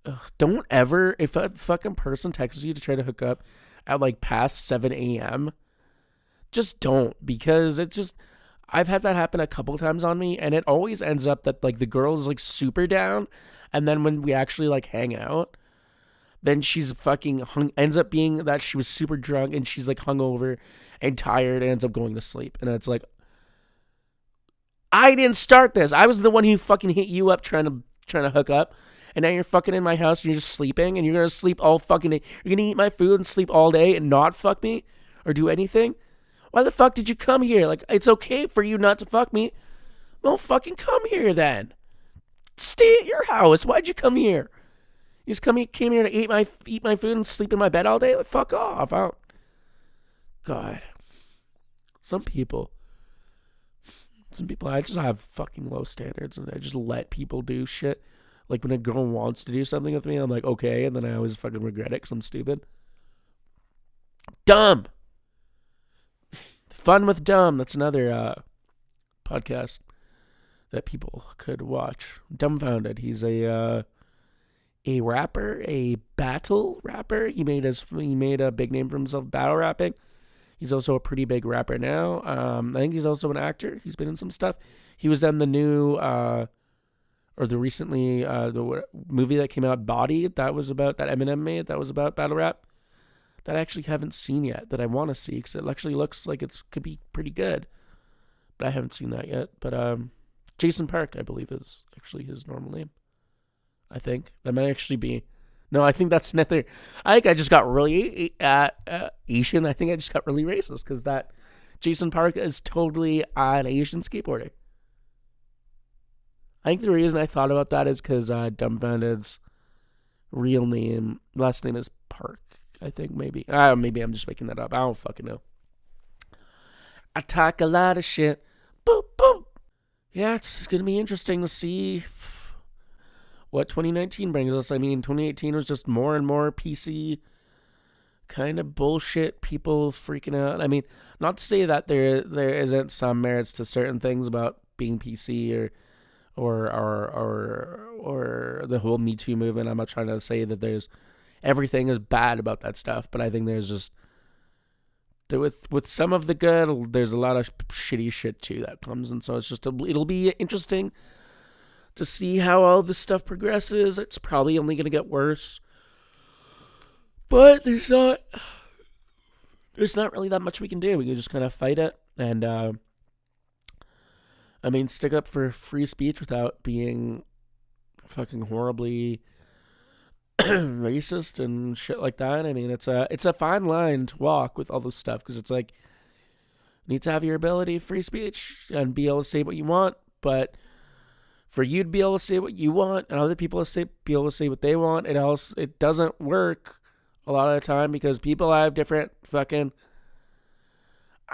ugh, don't ever if a fucking person texts you to try to hook up at like past 7 a.m. Just don't because it's just I've had that happen a couple times on me, and it always ends up that like the girl is like super down, and then when we actually like hang out, then she's fucking ends up being that she was super drunk and she's like hungover and tired and ends up going to sleep. And it's like, I didn't start this. I was the one who fucking hit you up trying to hook up. And now you're fucking in my house and you're just sleeping and you're gonna sleep all fucking day. You're gonna eat my food and sleep all day and not fuck me or do anything. Why the fuck did you come here? Like, it's okay for you not to fuck me. Don't fucking come here then. Stay at your house. Why'd you come here? You just came here to eat my food and sleep in my bed all day? Like, fuck off. God. Some people, I just have fucking low standards and I just let people do shit. Like, when a girl wants to do something with me, I'm like, okay, and then I always fucking regret it because I'm stupid. Dumb. Fun with Dumb. That's another podcast that people could watch. Dumbfounded. He's a rapper, a battle rapper. He made a big name for himself battle rapping. He's also a pretty big rapper now. I think he's also an actor. He's been in some stuff. He was in the new the movie that came out, Body. That Eminem made. That was about battle rap. That I actually haven't seen yet. That I want to see because it actually looks like it could be pretty good. But I haven't seen that yet. But Jason Park, I believe, is actually his normal name. I think that might actually be. No, I think that's another. I think I just got really Asian. I think I just got really racist because that Jason Park is totally an Asian skateboarder. I think the reason I thought about that is because Dumbfounded's last name is Park. I think maybe. Maybe I'm just making that up. I don't fucking know. I talk a lot of shit. Boop, boop. Yeah, it's going to be interesting to see what 2019 brings us. I mean, 2018 was just more and more PC kind of bullshit, people freaking out. I mean, not to say that there isn't some merits to certain things about being PC or the whole Me Too movement. I'm not trying to say that everything is bad about that stuff, but I think there's just with some of the good, there's a lot of shitty shit too that comes, and so it'll be interesting to see how all this stuff progresses. It's probably only going to get worse, but there's not really that much we can do. We can just kind of fight it and stick up for free speech without being fucking horribly racist and shit like that. I mean, it's a fine line to walk with all this stuff because it's like you need to have your ability of free speech and be able to say what you want, but for you to be able to say what you want and other people to be able to say what they want, it doesn't work a lot of the time because people have different fucking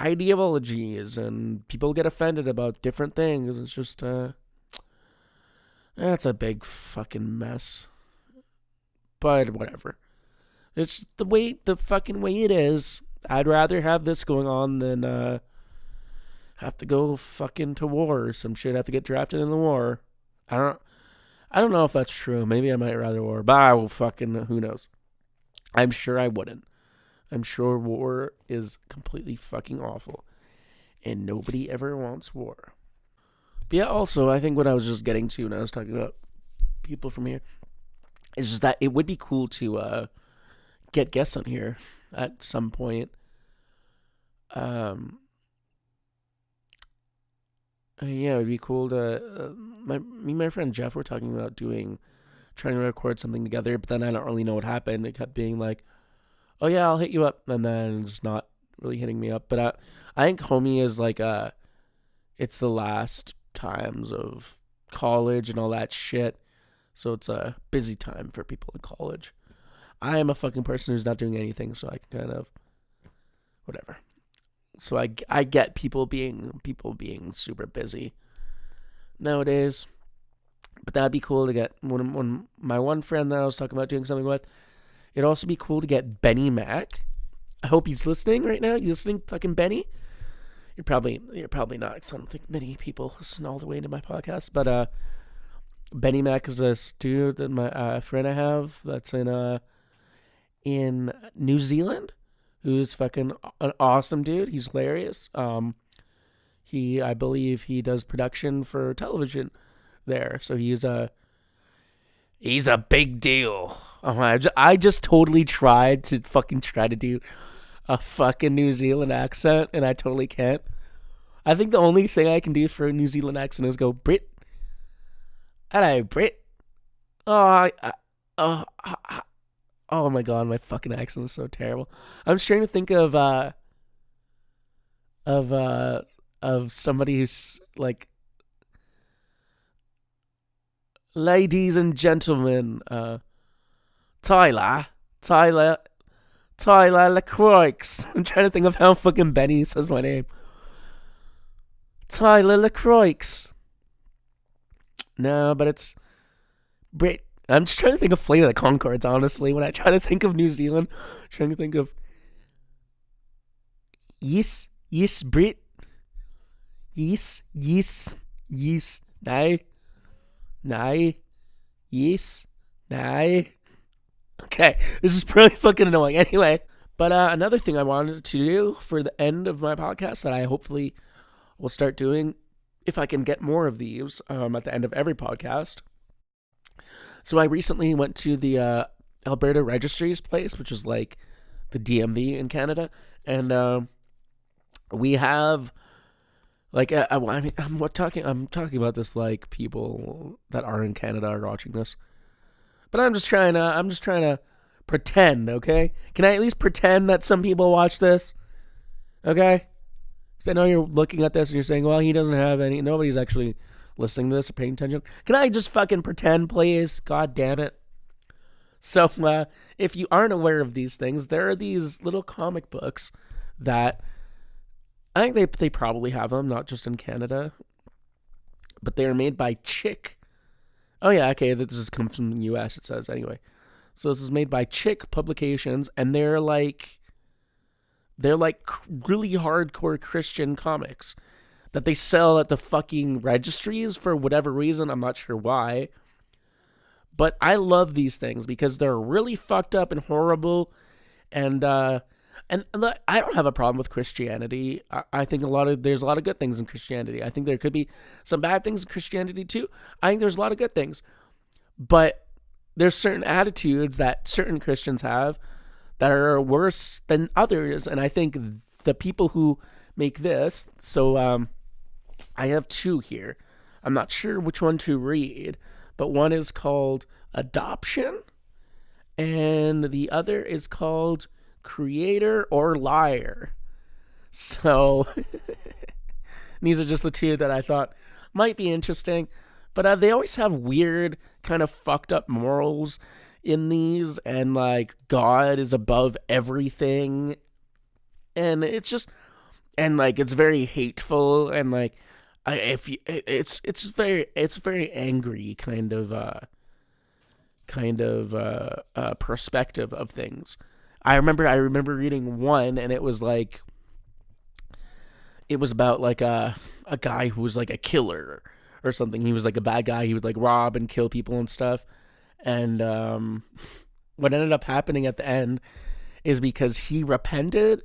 ideologies and people get offended about different things. It's just that's a big fucking mess. But whatever. It's the fucking way it is. I'd rather have this going on than have to go fucking to war or some shit. Have to get drafted in the war. I don't know if that's true. Maybe I might rather war, but I will fucking who knows. I'm sure I wouldn't. I'm sure war is completely fucking awful, and nobody ever wants war. But yeah, also I think what I was just getting to when I was talking about people from here is just that it would be cool to get guests on here at some point. Yeah, it would be cool to. Me and my friend Jeff were talking about trying to record something together, but then I don't really know what happened. It kept being like, "Oh yeah, I'll hit you up," and then just not really hitting me up. But I think Homie is like it's the last times of college and all that shit. So it's a busy time for people in college. I am a fucking person who's not doing anything, so I can kind of whatever. So I get people being super busy nowadays. But that'd be cool to get when my one friend that I was talking about doing something with. It'd also be cool to get Benny Mac. I hope he's listening right now. You listening, fucking Benny? You're probably not, because I don't think many people listen all the way into my podcast. But Benny Mac is this dude that my friend I have that's in New Zealand, who's fucking an awesome dude. He's hilarious. I believe he does production for television there, so he's a big deal. I just totally tried to do a fucking New Zealand accent, and I totally can't. I think the only thing I can do for a New Zealand accent is go, Brit. Hello, Brit. Oh, oh my god, my fucking accent is so terrible. I'm just trying to think of somebody who's like, ladies and gentlemen, Tyler LaCroix. I'm trying to think of how fucking Benny says my name. Tyler LaCroix. No, but it's Brit. I'm just trying to think of Flight of the Conchords, honestly. When I try to think of New Zealand, I'm trying to think of yes, Brit. Yes, no, yes, no. Okay, this is pretty fucking annoying. Anyway, but another thing I wanted to do for the end of my podcast that I hopefully will start doing, if I can get more of these at the end of every podcast. So I recently went to the Alberta Registries place, which is like the DMV in Canada, and we have like I'm talking about this like people that are in Canada are watching this, but I'm just trying to pretend. Okay, can I at least pretend that some people watch this? Okay, because I know you're looking at this and you're saying, well, he doesn't have any. Nobody's actually listening to this or paying attention. Can I just fucking pretend, please? God damn it. So, if you aren't aware of these things, there are these little comic books that I think they probably have them, not just in Canada, but they are made by Chick. Oh yeah, okay, this comes from the US, it says, anyway. So this is made by Chick Publications, and they're like really hardcore Christian comics that they sell at the fucking registries for whatever reason. I'm not sure why. But I love these things because they're really fucked up and horrible. And I don't have a problem with Christianity. I think there's a lot of good things in Christianity. I think there could be some bad things in Christianity too. I think there's a lot of good things. But there's certain attitudes that certain Christians have that are worse than others. And I think the people who make this, so I have two here. I'm not sure which one to read, but one is called Adoption, and the other is called Creator or Liar. So these are just the two that I thought might be interesting, but they always have weird kind of fucked up morals in these, and like God is above everything, and it's just, and like it's very hateful, and like it's very angry kind of perspective of things. I remember reading one, and it was about like a guy who was like a killer or something. He was like a bad guy. He would like rob and kill people and stuff. And what ended up happening at the end is because he repented,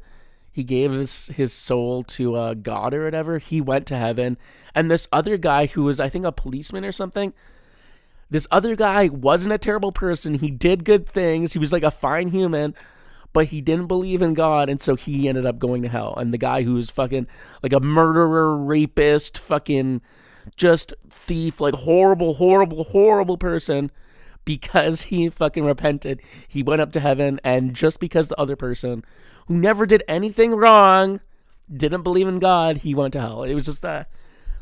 he gave his soul to God or whatever, he went to heaven. And this other guy who was, I think, a policeman or something, this other guy wasn't a terrible person. He did good things. He was like a fine human, but he didn't believe in God, and so he ended up going to hell. And the guy who was fucking like a murderer, rapist, fucking just thief, like horrible person, because he fucking repented, he went up to heaven. And just because the other person who never did anything wrong didn't believe in God, he went to hell. It was just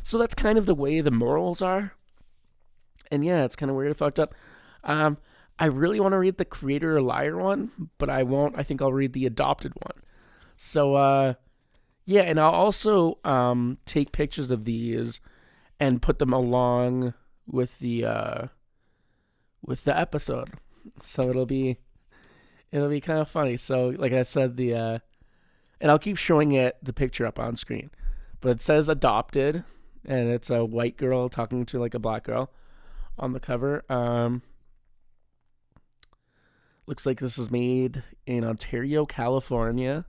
So that's kind of the way the morals are. And yeah, it's kind of weird and fucked up. I really want to read the Creator or Liar one, but I won't. I think I'll read the adopted one. So, yeah, and I'll also take pictures of these and put them along with the episode. So it'll be kind of funny. So like I said, and I'll keep showing the picture up on screen, but it says adopted, and it's a white girl talking to like a black girl on the cover. Looks like this is made in Ontario, California,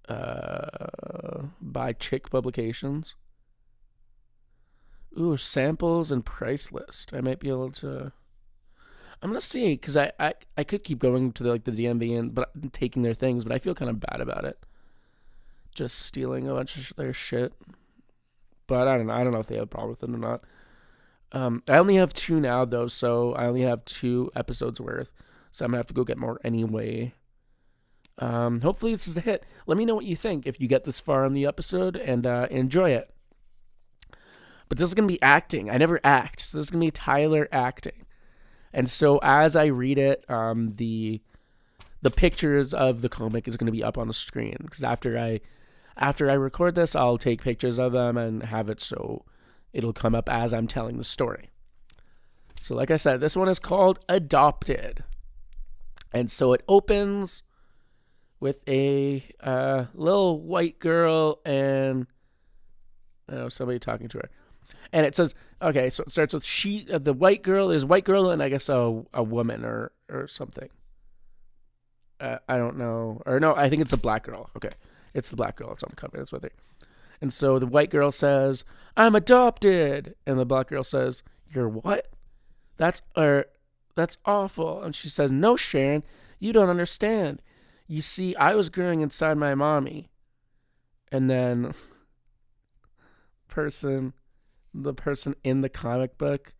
by Chick Publications. Ooh, samples and price list. I might be able to. I'm gonna see, because I could keep going to the DMV and taking their things, but I feel kind of bad about it. Just stealing a bunch of their shit. But I don't know. I don't know if they have a problem with it or not. I only have 2 now though, so I only have 2 episodes worth. So I'm gonna have to go get more anyway. Hopefully this is a hit. Let me know what you think if you get this far on the episode and enjoy it. But this is gonna be acting. I never act, so this is gonna be Tyler acting. And so as I read it, the pictures of the comic is gonna be up on the screen, because after I record this, I'll take pictures of them and have it so it'll come up as I'm telling the story. So like I said, this one is called Adopted. And so it opens with a little white girl and somebody talking to her. And it says, okay, so it starts with the white girl is white girl and I guess a woman or something. I don't know. Or no, I think it's a black girl. Okay. It's the black girl. It's on the cover. That's what they. And so the white girl says, "I'm adopted." And the black girl says, "You're what? That's awful." And she says, "No, Sharon, you don't understand. You see, I was growing inside my mommy." And then the person in the comic book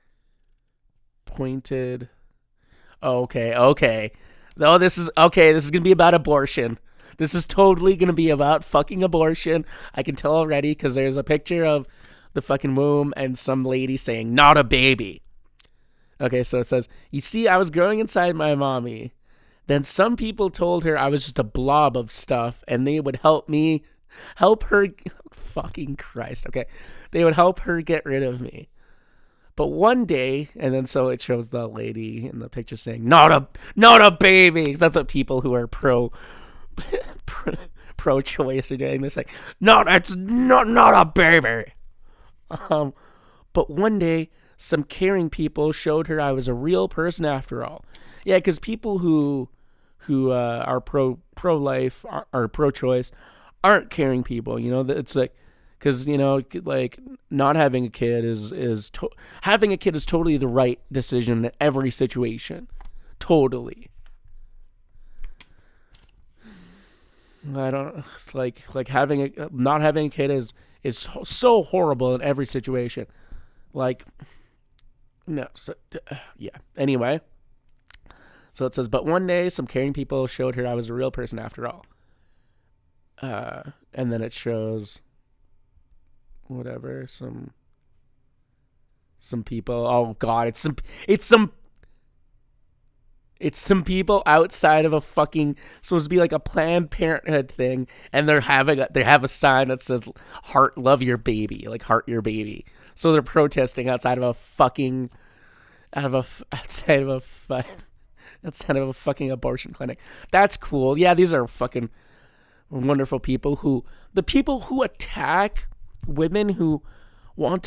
pointed. Oh, okay. No, this is going to be about abortion. This is totally going to be about fucking abortion. I can tell already, because there's a picture of the fucking womb and some lady saying, "Not a baby." Okay, so it says, "You see, I was growing inside my mommy. Then some people told her I was just a blob of stuff, and they would help her, fucking Christ, okay. They would help her get rid of me. But one day," and then so it shows the lady in the picture saying, not a baby. 'Cause that's what people who are pro-choice are doing. They're like, it's not a baby. But one day, some caring people showed her I was a real person after all. Yeah, because people who are pro-life or pro-choice aren't caring people. You know, it's like, because like not having a kid having a kid is totally the right decision in every situation. Totally. I don't like not having a kid is so horrible in every situation. Like, no, so yeah. Anyway, so it says, but one day some caring people showed her I was a real person after all. And then it shows whatever some people. Oh God, it's some people outside of a fucking supposed to be like a Planned Parenthood thing, and they have a sign that says "Heart, love your baby," like heart your baby. So they're protesting outside of a fucking fucking abortion clinic. That's cool. Yeah, these are fucking wonderful people the people who attack women who are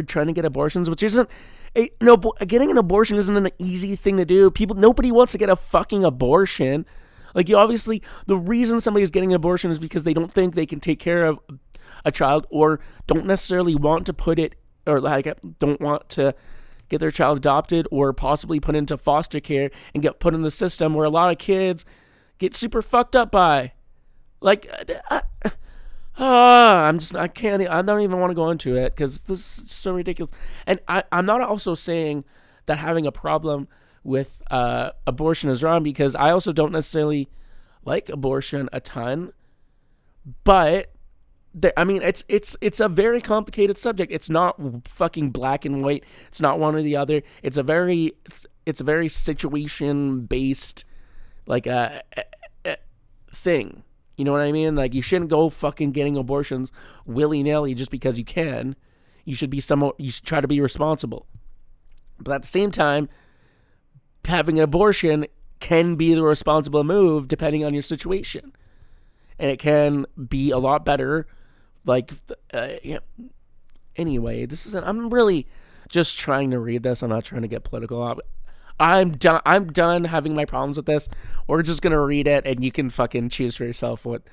trying to get abortions, which isn't. Getting an abortion isn't an easy thing to do. Nobody wants to get a fucking abortion. Like, the reason somebody's getting an abortion is because they don't think they can take care of a child, or don't necessarily want to put it, or like don't want to get their child adopted or possibly put into foster care and get put in the system where a lot of kids get super fucked up by. Like, I don't even want to go into it because this is so ridiculous. And I'm not also saying that having a problem with abortion is wrong, because I also don't necessarily like abortion a ton. But I mean, it's a very complicated subject. It's not fucking black and white. It's not one or the other. It's a very situation based, like thing. You know what I mean? Like, you shouldn't go fucking getting abortions willy nilly just because you can. You should try to be responsible. But at the same time, having an abortion can be the responsible move depending on your situation, and it can be a lot better. Like, yeah. Anyway, I'm really just trying to read this. I'm not trying to get political. I'm done having my problems with this. We're just gonna read it, and you can fucking choose for yourself what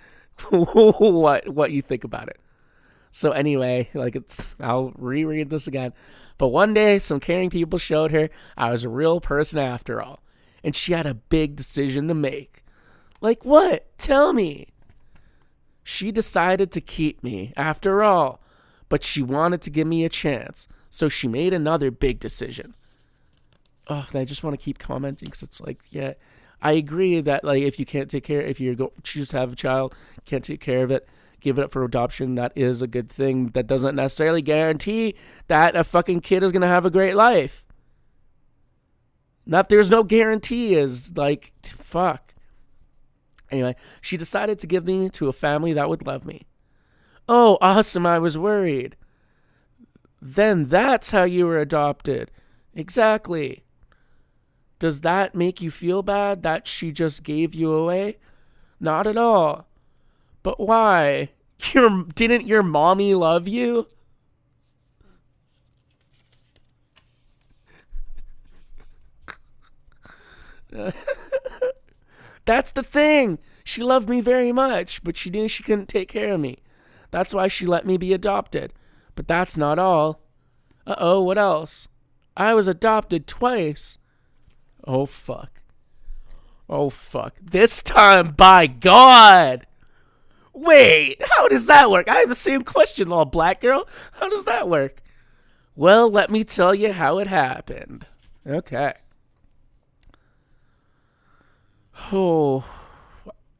you think about it. So anyway, I'll reread this again. But one day, some caring people showed her I was a real person after all, and she had a big decision to make. Like what? Tell me. She decided to keep me after all, but she wanted to give me a chance, so she made another big decision. Oh, and I just want to keep commenting because it's like, yeah, I agree that, like, if you can't take care, if you choose to have a child, can't take care of it, give it up for adoption. That is a good thing. That doesn't necessarily guarantee that a fucking kid is gonna have a great life. That there's no guarantee is like, fuck. Anyway, she decided to give me to a family that would love me. Oh, awesome! I was worried. Then that's how you were adopted. Exactly. Does that make you feel bad that she just gave you away? Not at all. But why? Didn't your mommy love you? That's the thing. She loved me very much, but she knew she couldn't take care of me. That's why she let me be adopted. But that's not all. Uh-oh, what else? I was adopted twice. Oh, fuck. Oh, fuck. This time, by God! Wait, how does that work? I have the same question, little black girl. How does that work? Well, let me tell you how it happened. Okay. Oh,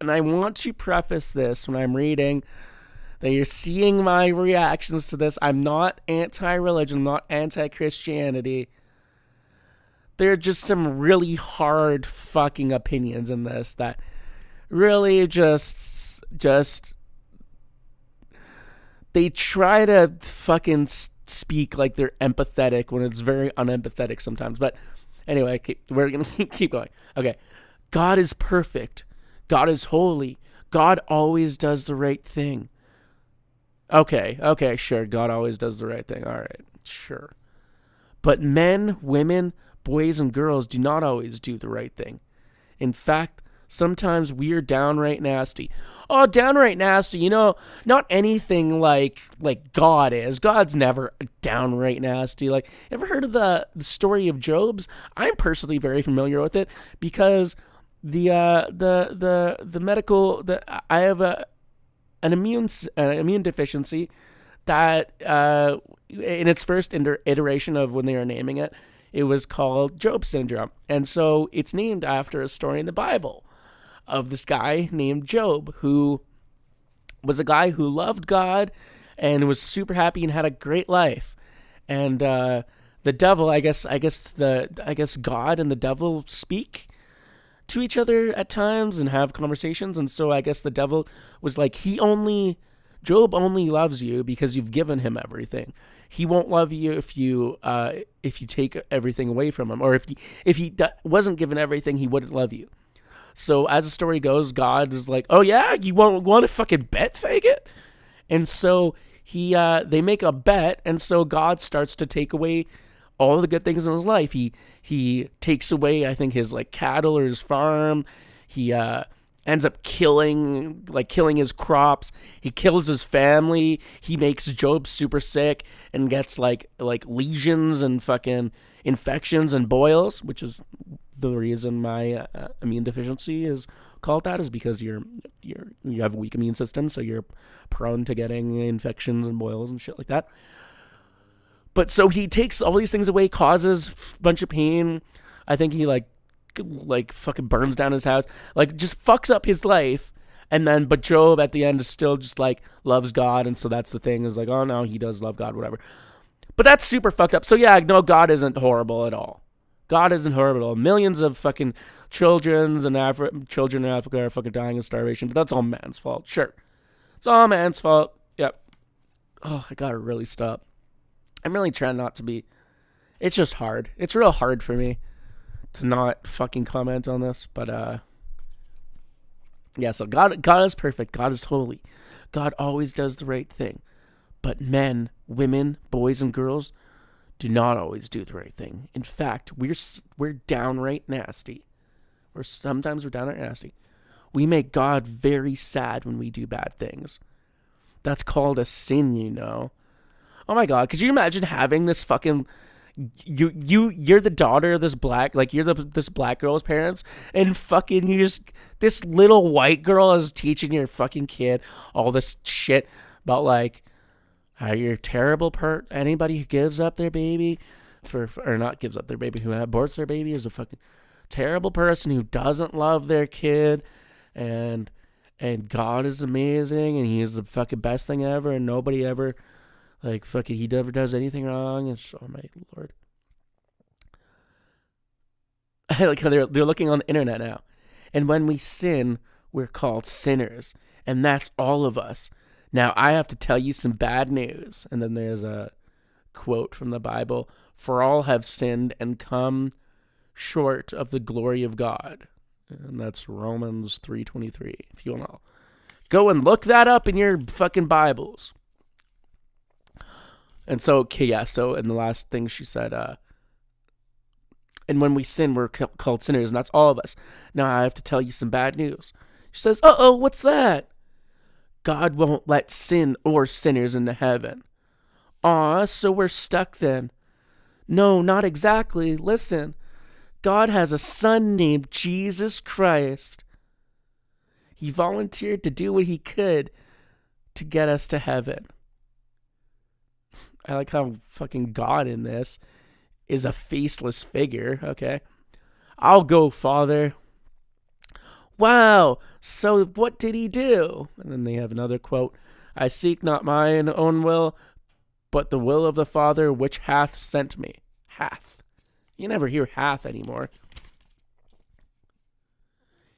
and I want to preface this when I'm reading that you're seeing my reactions to this. I'm not anti-religion, I'm not anti-Christianity. There are just some really hard fucking opinions in this that really just they try to fucking speak like they're empathetic when it's very unempathetic sometimes. But anyway, we're gonna keep going. Okay. God is perfect. God is holy. God always does the right thing. Okay, sure. God always does the right thing. All right, sure. But men, women, boys, and girls do not always do the right thing. In fact, sometimes we're downright nasty. Oh, downright nasty. You know, not anything like God is. God's never downright nasty. Like, ever heard of the story of Job's? I'm personally very familiar with it because the medical I have an immune deficiency that in its first iteration of when they were naming it, it was called Job syndrome, and so it's named after a story in the Bible of this guy named Job, who was a guy who loved God and was super happy and had a great life, and the devil, I guess God and the devil speak to each other at times and have conversations, and so I guess the devil was like, Job only loves you because you've given him everything. He won't love you if you take everything away from him, or if he wasn't given everything, he wouldn't love you. So as the story goes, God is like, oh yeah, you want to fucking bet, faggot? And so they make a bet, and so God starts to take away all the good things in his life. He takes away, I think, his like cattle or his farm. He ends up killing his crops. He kills his family. He makes Job super sick and gets like lesions and fucking infections and boils, which is the reason my immune deficiency is called that, is because you have a weak immune system, so you're prone to getting infections and boils and shit like that. But so he takes all these things away, causes a bunch of pain. I think he like fucking burns down his house, like just fucks up his life. And then, but Job at the end is still just like loves God. And so that's the thing is like, oh no, he does love God, whatever. But that's super fucked up. So yeah, no, God isn't horrible at all. God isn't horrible at all. Millions of fucking children in Africa are fucking dying of starvation. But that's all man's fault. Sure. It's all man's fault. Yep. Oh, I gotta really stop. I'm really trying not to be. It's just hard. It's real hard for me to not fucking comment on this. But yeah, so God is perfect. God is holy. God always does the right thing. But men, women, boys, and girls do not always do the right thing. In fact, we're downright nasty. Sometimes we're downright nasty. We make God very sad when we do bad things. That's called a sin, you know. Oh my God, could you imagine having this fucking you're the daughter of this black, like you're this black girl's parents, and fucking this little white girl is teaching your fucking kid all this shit about like how you're a terrible anybody who gives up their baby or not gives up their baby, who aborts their baby is a fucking terrible person who doesn't love their kid, and God is amazing and he is the fucking best thing ever, and nobody ever like fucking he never does anything wrong. It's, oh my Lord. I like how they're looking on the internet now. And when we sin, we're called sinners, and that's all of us. Now I have to tell you some bad news. And then there's a quote from the Bible: "For all have sinned and come short of the glory of God." And that's Romans 3:23. If you want to go and look that up in your fucking Bibles. And so, okay, yeah, so in the last thing she said, and when we sin, we're called sinners, and that's all of us. Now I have to tell you some bad news. She says, uh-oh, what's that? God won't let sin or sinners into heaven. Aw, so we're stuck then. No, not exactly. Listen, God has a son named Jesus Christ. He volunteered to do what he could to get us to heaven. I like how fucking God in this is a faceless figure, okay? I'll go, Father. Wow, so what did he do? And then they have another quote: "I seek not mine own will, but the will of the Father which hath sent me." Hath. You never hear hath anymore.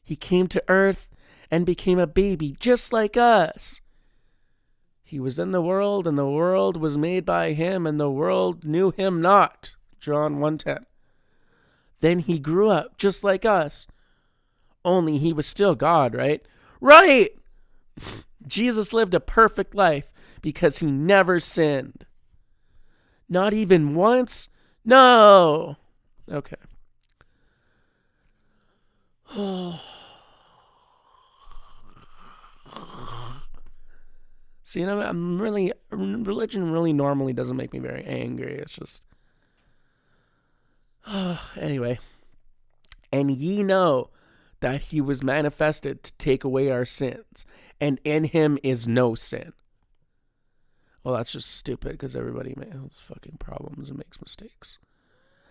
He came to earth and became a baby just like us. He was in the world, and the world was made by him, and the world knew him not. John 1:10. Then he grew up just like us. Only he was still God, right? Right! Jesus lived a perfect life because he never sinned. Not even once? No! Okay. See, you know, religion really normally doesn't make me very angry. It's just, anyway. "And ye know that he was manifested to take away our sins, and in him is no sin." Well, that's just stupid because everybody has fucking problems and makes mistakes.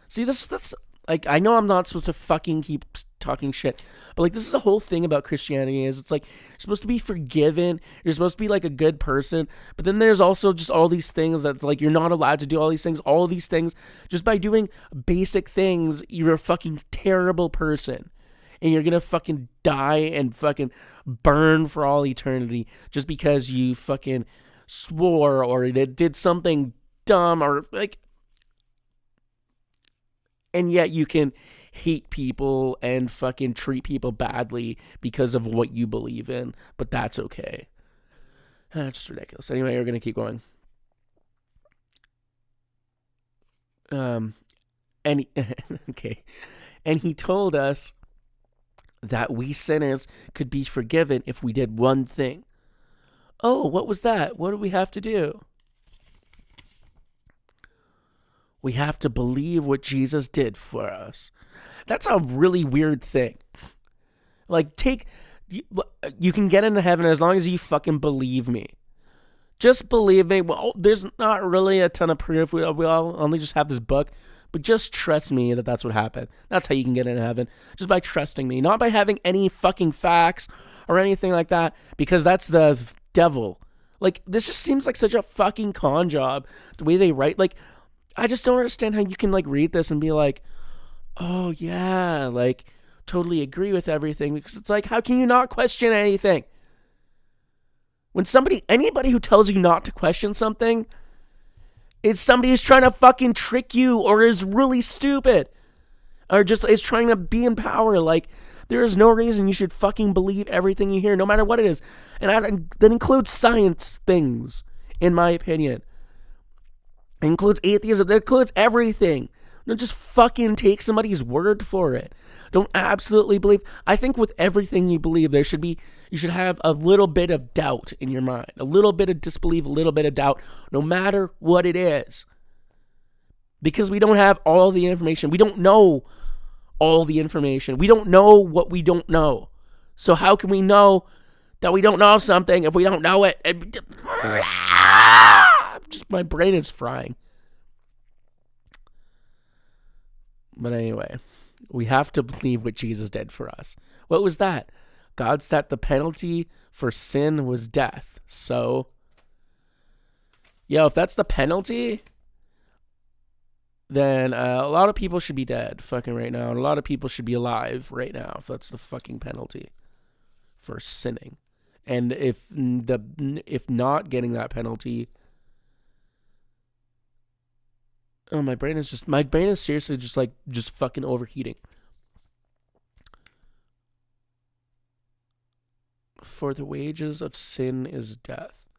See, that's like, I know I'm not supposed to fucking keep talking shit, but like, this is the whole thing about Christianity is it's like, you're supposed to be forgiven, you're supposed to be like a good person, but then there's also just all these things that like, you're not allowed to do all these things, just by doing basic things, you're a fucking terrible person, and you're gonna fucking die and fucking burn for all eternity just because you fucking swore or did something dumb or like. And yet you can hate people and fucking treat people badly because of what you believe in. But that's okay. Just ridiculous. Anyway, we're going to keep going. Okay. And he told us that we sinners could be forgiven if we did one thing. Oh, what was that? What do we have to do? We have to believe what Jesus did for us. That's a really weird thing. Like, you can get into heaven as long as you fucking believe me. Just believe me. Well, there's not really a ton of proof. We all only just have this book. But just trust me that that's what happened. That's how you can get into heaven. Just by trusting me. Not by having any fucking facts or anything like that. Because that's the devil. Like, this just seems like such a fucking con job. The way they write. Like, I just don't understand how you can, like, read this and be like, oh, yeah, like, totally agree with everything. Because it's like, how can you not question anything? When anybody who tells you not to question something is somebody who's trying to fucking trick you or is really stupid or just is trying to be in power. Like, there is no reason you should fucking believe everything you hear, no matter what it is. And that includes science things, in my opinion. It includes atheism. That includes everything. Don't just fucking take somebody's word for it. Don't absolutely believe. I think with everything you believe, you should have a little bit of doubt in your mind. A little bit of disbelief, a little bit of doubt, no matter what it is. Because we don't have all the information. We don't know all the information. We don't know what we don't know. So how can we know that we don't know something if we don't know it? Just my brain is frying. But anyway, we have to believe what Jesus did for us. What was that? God said the penalty for sin was death. So, if that's the penalty, then a lot of people should be dead fucking right now. And a lot of people should be alive right now if that's the fucking penalty for sinning. And if not getting that penalty... Oh, my brain is seriously just fucking overheating. For the wages of sin is death.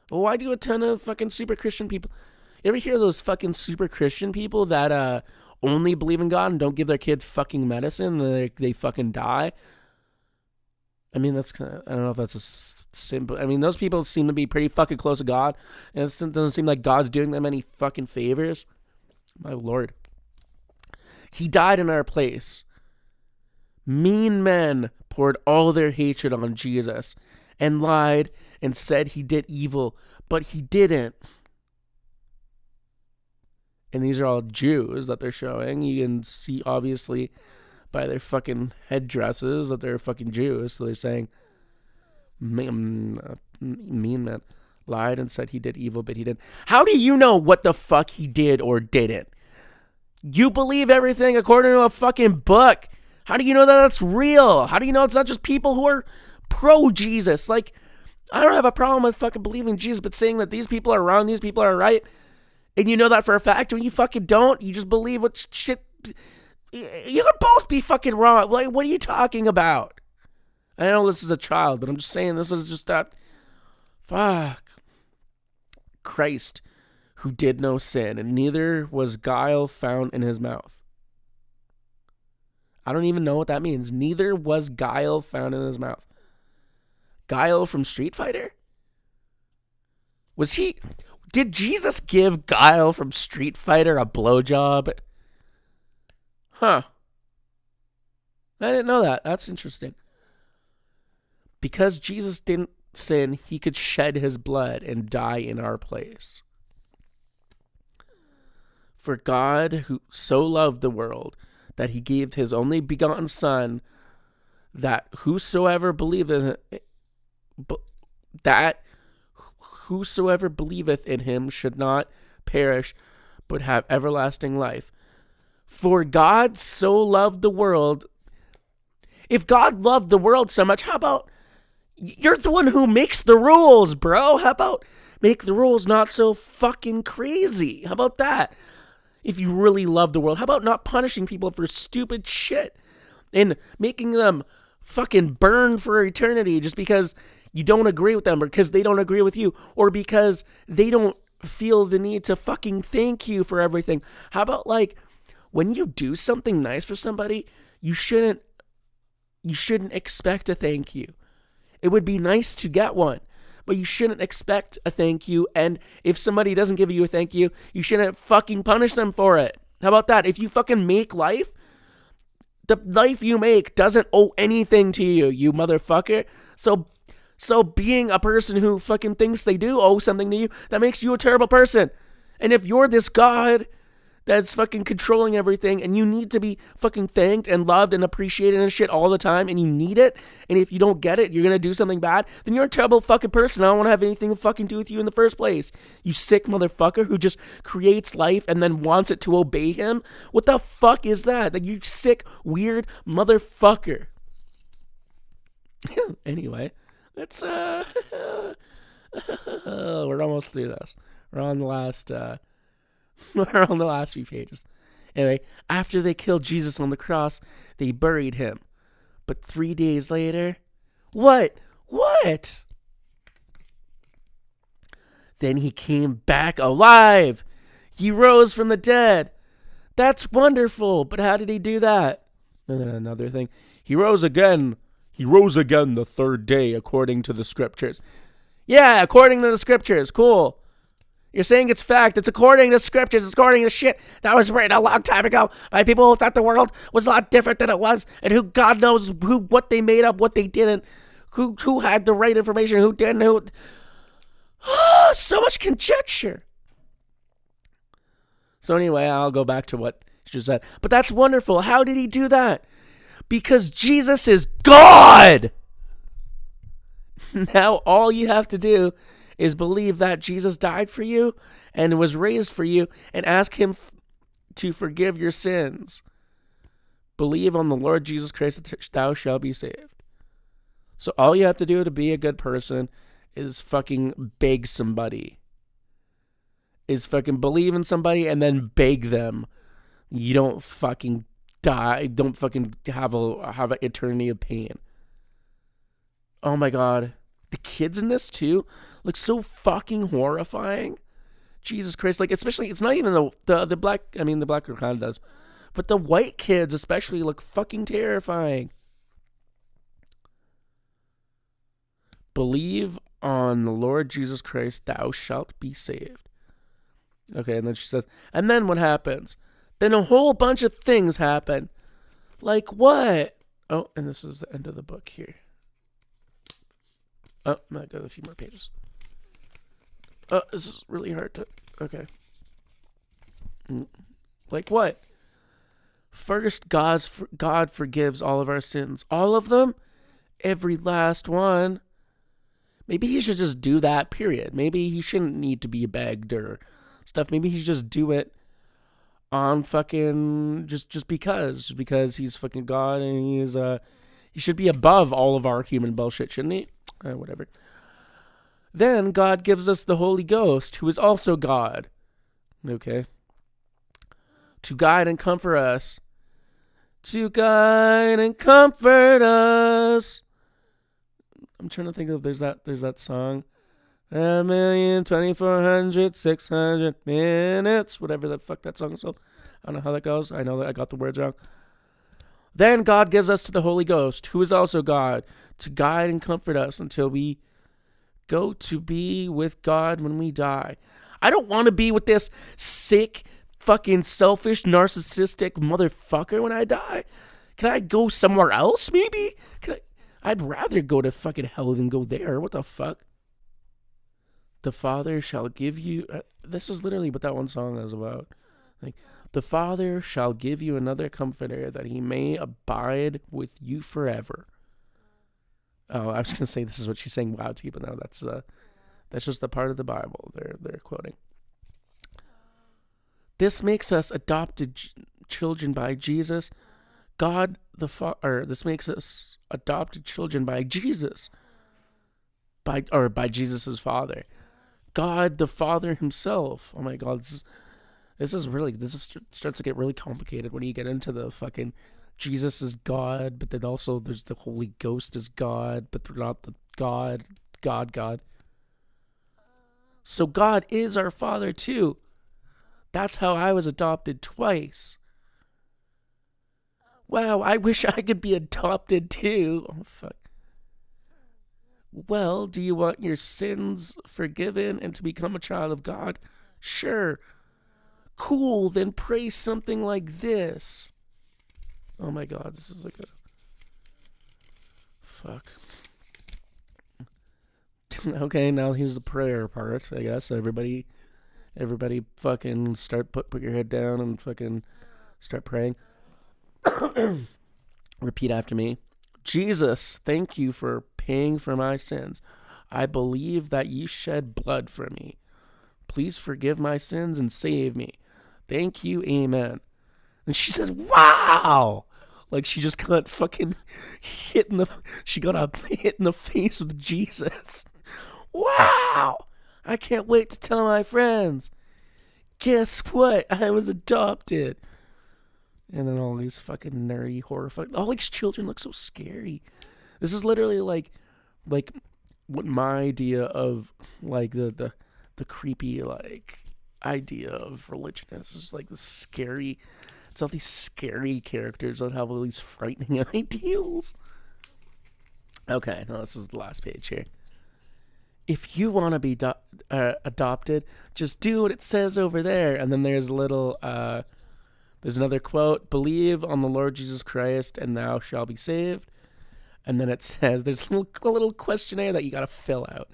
Well, why do a ton of fucking super Christian people... You ever hear those fucking super Christian people that only believe in God and don't give their kid fucking medicine and they fucking die? I mean, that's kind of... I don't know if that's a simple... I mean, those people seem to be pretty fucking close to God. And it doesn't seem like God's doing them any fucking favors. My Lord. He died in our place. Mean men poured all their hatred on Jesus and lied and said he did evil, but he didn't. And these are all Jews that they're showing. You can see, obviously, by their fucking headdresses that they're fucking Jews. So they're saying, mean man lied and said he did evil, but he didn't. How do you know what the fuck he did or didn't? You believe everything according to a fucking book. How do you know that that's real? How do you know it's not just people who are pro-Jesus? Like, I don't have a problem with fucking believing Jesus, but saying that these people are wrong, these people are right, and you know that for a fact, when you fucking don't, you just believe what shit... You could both be fucking wrong. Like, what are you talking about? I know this is a child, but I'm just saying this is just that... Fuck. Christ, who did no sin, and neither was guile found in his mouth. I don't even know what that means. Neither was guile found in his mouth. Guile from Street Fighter? Did Jesus give Guile from Street Fighter a blowjob? Huh. I didn't know that. That's interesting. Because Jesus didn't sin, he could shed his blood and die in our place. For God who so loved the world that he gave his only begotten Son, that whosoever believeth in him should not perish, but have everlasting life. For God so loved the world. If God loved the world so much, how about you're the one who makes the rules, bro? How about make the rules not so fucking crazy? How about that? If you really love the world, how about not punishing people for stupid shit and making them fucking burn for eternity just because you don't agree with them or because they don't agree with you or because they don't feel the need to fucking thank you for everything? How about, like, when you do something nice for somebody, you shouldn't expect a thank you. It would be nice to get one, but you shouldn't expect a thank you. And if somebody doesn't give you a thank you, you shouldn't fucking punish them for it. How about that? If you fucking make life, the life you make doesn't owe anything to you, you motherfucker. So being a person who fucking thinks they do owe something to you, that makes you a terrible person. And if you're this God that's fucking controlling everything, and you need to be fucking thanked and loved and appreciated and shit all the time, and you need it, and if you don't get it, you're gonna do something bad, then you're a terrible fucking person. I don't want to have anything to fucking do with you in the first place. You sick motherfucker who just creates life and then wants it to obey him. What the fuck is that? Like, you sick, weird motherfucker. Anyway, let's we're almost through this. We're on the last we're on the last few pages. Anyway, after they killed Jesus on the cross, they buried him. But 3 days later, what? Then he came back alive. He rose from the dead. That's wonderful. But how did he do that? And then another thing. He rose again. He rose again the third day, according to the scriptures. Yeah, according to the scriptures. Cool. You're saying it's fact. It's according to scriptures. It's according to shit that was written a long time ago by people who thought the world was a lot different than it was, and who God knows what they made up, what they didn't, who had the right information, who didn't, who. So much conjecture. So anyway, I'll go back to what she just said. But that's wonderful. How did he do that? Because Jesus is God. Now all you have to do is believe that Jesus died for you and was raised for you, and ask him to forgive your sins. Believe on the Lord Jesus Christ, that thou shalt be saved. So all you have to do to be a good person is fucking beg somebody. Is fucking believe in somebody and then beg them. You don't fucking die. Don't fucking have an eternity of pain. Oh my God. The kids in this too look so fucking horrifying. Jesus Christ. Like, especially, it's not even the black, I mean, the black girl kind of does, but the white kids especially look fucking terrifying. Believe on the Lord Jesus Christ, thou shalt be saved. Okay, and then she says, and then what happens? Then a whole bunch of things happen. Like what? Oh, and this is the end of the book here. Oh, I got a few more pages. Oh, this is really hard to... Okay. Like what? First, God forgives all of our sins. All of them? Every last one. Maybe he should just do that, period. Maybe he shouldn't need to be begged or stuff. Maybe he should just do it on fucking... Just because he's fucking God, and he's... He should be above all of our human bullshit, shouldn't he? Whatever. Then God gives us the Holy Ghost, who is also God. Okay. To guide and comfort us. To guide and comfort us. I'm trying to think of, there's that song. 1,000,000,2400,600 minutes. Whatever the fuck that song is called. I don't know how that goes. I know that I got the words wrong. Then God gives us to the Holy Ghost, who is also God, to guide and comfort us until we go to be with God when we die. I don't want to be with this sick, fucking selfish, narcissistic motherfucker when I die. Can I go somewhere else, maybe? I'd rather go to fucking hell than go there. What the fuck? The Father shall give you... this is literally what that one song is about. Like... The Father shall give you another comforter, that he may abide with you forever. Oh, I was going to say this is what she's saying wow to you, but no, that's just the part of the Bible they're quoting. This makes us adopted children by Jesus. God the Father, this makes us adopted children by Jesus. By Jesus' Father. God the Father himself. Oh my God, this starts to get really complicated when you get into the fucking Jesus is God, but then also there's the Holy Ghost is God, but they're not the God. So God is our Father too. That's how I was adopted twice. Wow, I wish I could be adopted too. Oh, fuck. Well, do you want your sins forgiven and to become a child of God? Sure. Cool, then pray something like this. Oh my God, this is like a... Fuck. Okay, now here's the prayer part, I guess. Everybody Everybody fucking put your head down and fucking start praying. Repeat after me. Jesus, thank you for paying for my sins. I believe that you shed blood for me. Please forgive my sins and save me. Thank you, amen. And she says, wow! Like she just got fucking she got a hit in the face with Jesus. Wow! I can't wait to tell my friends. Guess what? I was adopted. And then all these fucking nerdy, horrifying. All these children look so scary. This is literally like what my idea of like the creepy like idea of religion is. It's just like the scary. It's all these scary characters that have all these frightening ideals. Okay, now this is the last page here. If you want to be adopted, just do what it says over there. And then there's a little, there's another quote, believe on the Lord Jesus Christ and thou shalt be saved. And then it says, there's a little questionnaire that you got to fill out.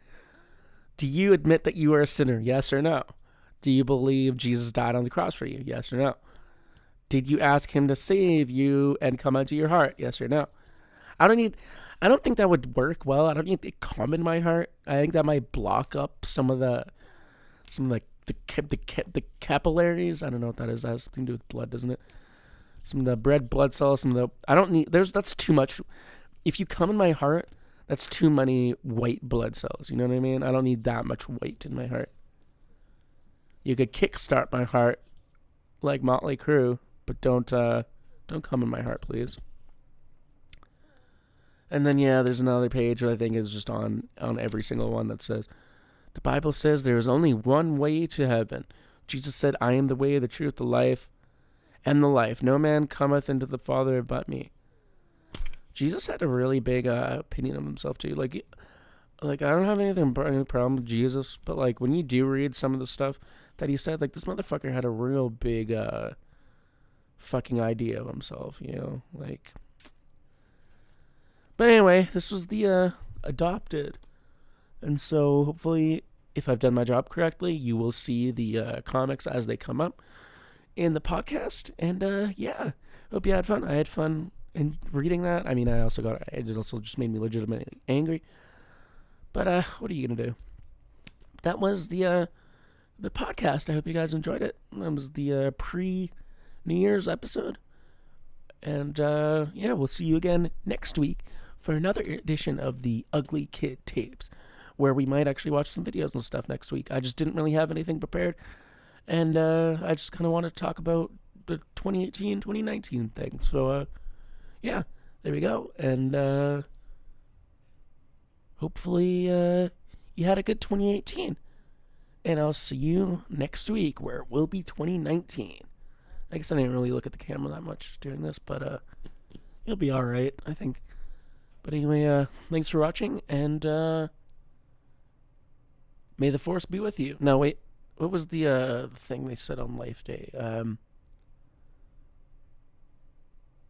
Do you admit that you are a sinner? Yes or no? Do you believe Jesus died on the cross for you? Yes or no? Did you ask him to save you and come into your heart? Yes or no? I don't think that would work well. I don't need it come in my heart. I think that might block up some of the capillaries. I don't know what that is. That has something to do with blood, doesn't it? Some of the red blood cells. That's too much. If you come in my heart, that's too many white blood cells. You know what I mean? I don't need that much white in my heart. You could kickstart my heart like Motley Crue, but don't come in my heart, please. And then, yeah, there's another page that I think is just on every single one that says, the Bible says there is only one way to heaven. Jesus said, I am the way, the truth, the life, and the life. No man cometh into the Father but me. Jesus had a really big opinion of himself, too. Like I don't have any problem with Jesus, but, like, when you do read some of the stuff that he said, like, this motherfucker had a real big fucking idea of himself, you know? Like... But anyway, this was the adopted. And so hopefully, if I've done my job correctly, you will see the comics as they come up in the podcast. And yeah, hope you had fun. I had fun in reading that. I mean, it also just made me legitimately angry. But what are you going to do? That was the podcast. I hope you guys enjoyed it. That was the pre-New Year's episode. And yeah, we'll see you again next week for another edition of the Ugly Kid Tapes, where we might actually watch some videos and stuff next week. I just didn't really have anything prepared, and I just kind of wanted to talk about the 2018, 2019 thing. So, yeah, there we go, and hopefully you had a good 2018, and I'll see you next week, where it will be 2019. I guess I didn't really look at the camera that much during this, but you'll be alright, I think. But anyway, thanks for watching, and may the force be with you. No, wait, what was the thing they said on Life Day?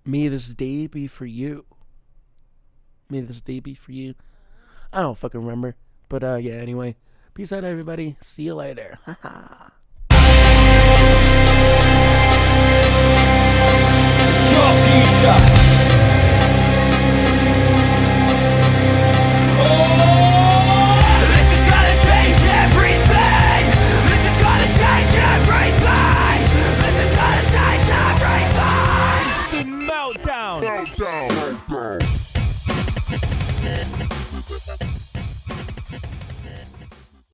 May this day be for you. May this day be for you. I don't fucking remember. But yeah, anyway. Peace out, everybody. See you later. Haha. Your future.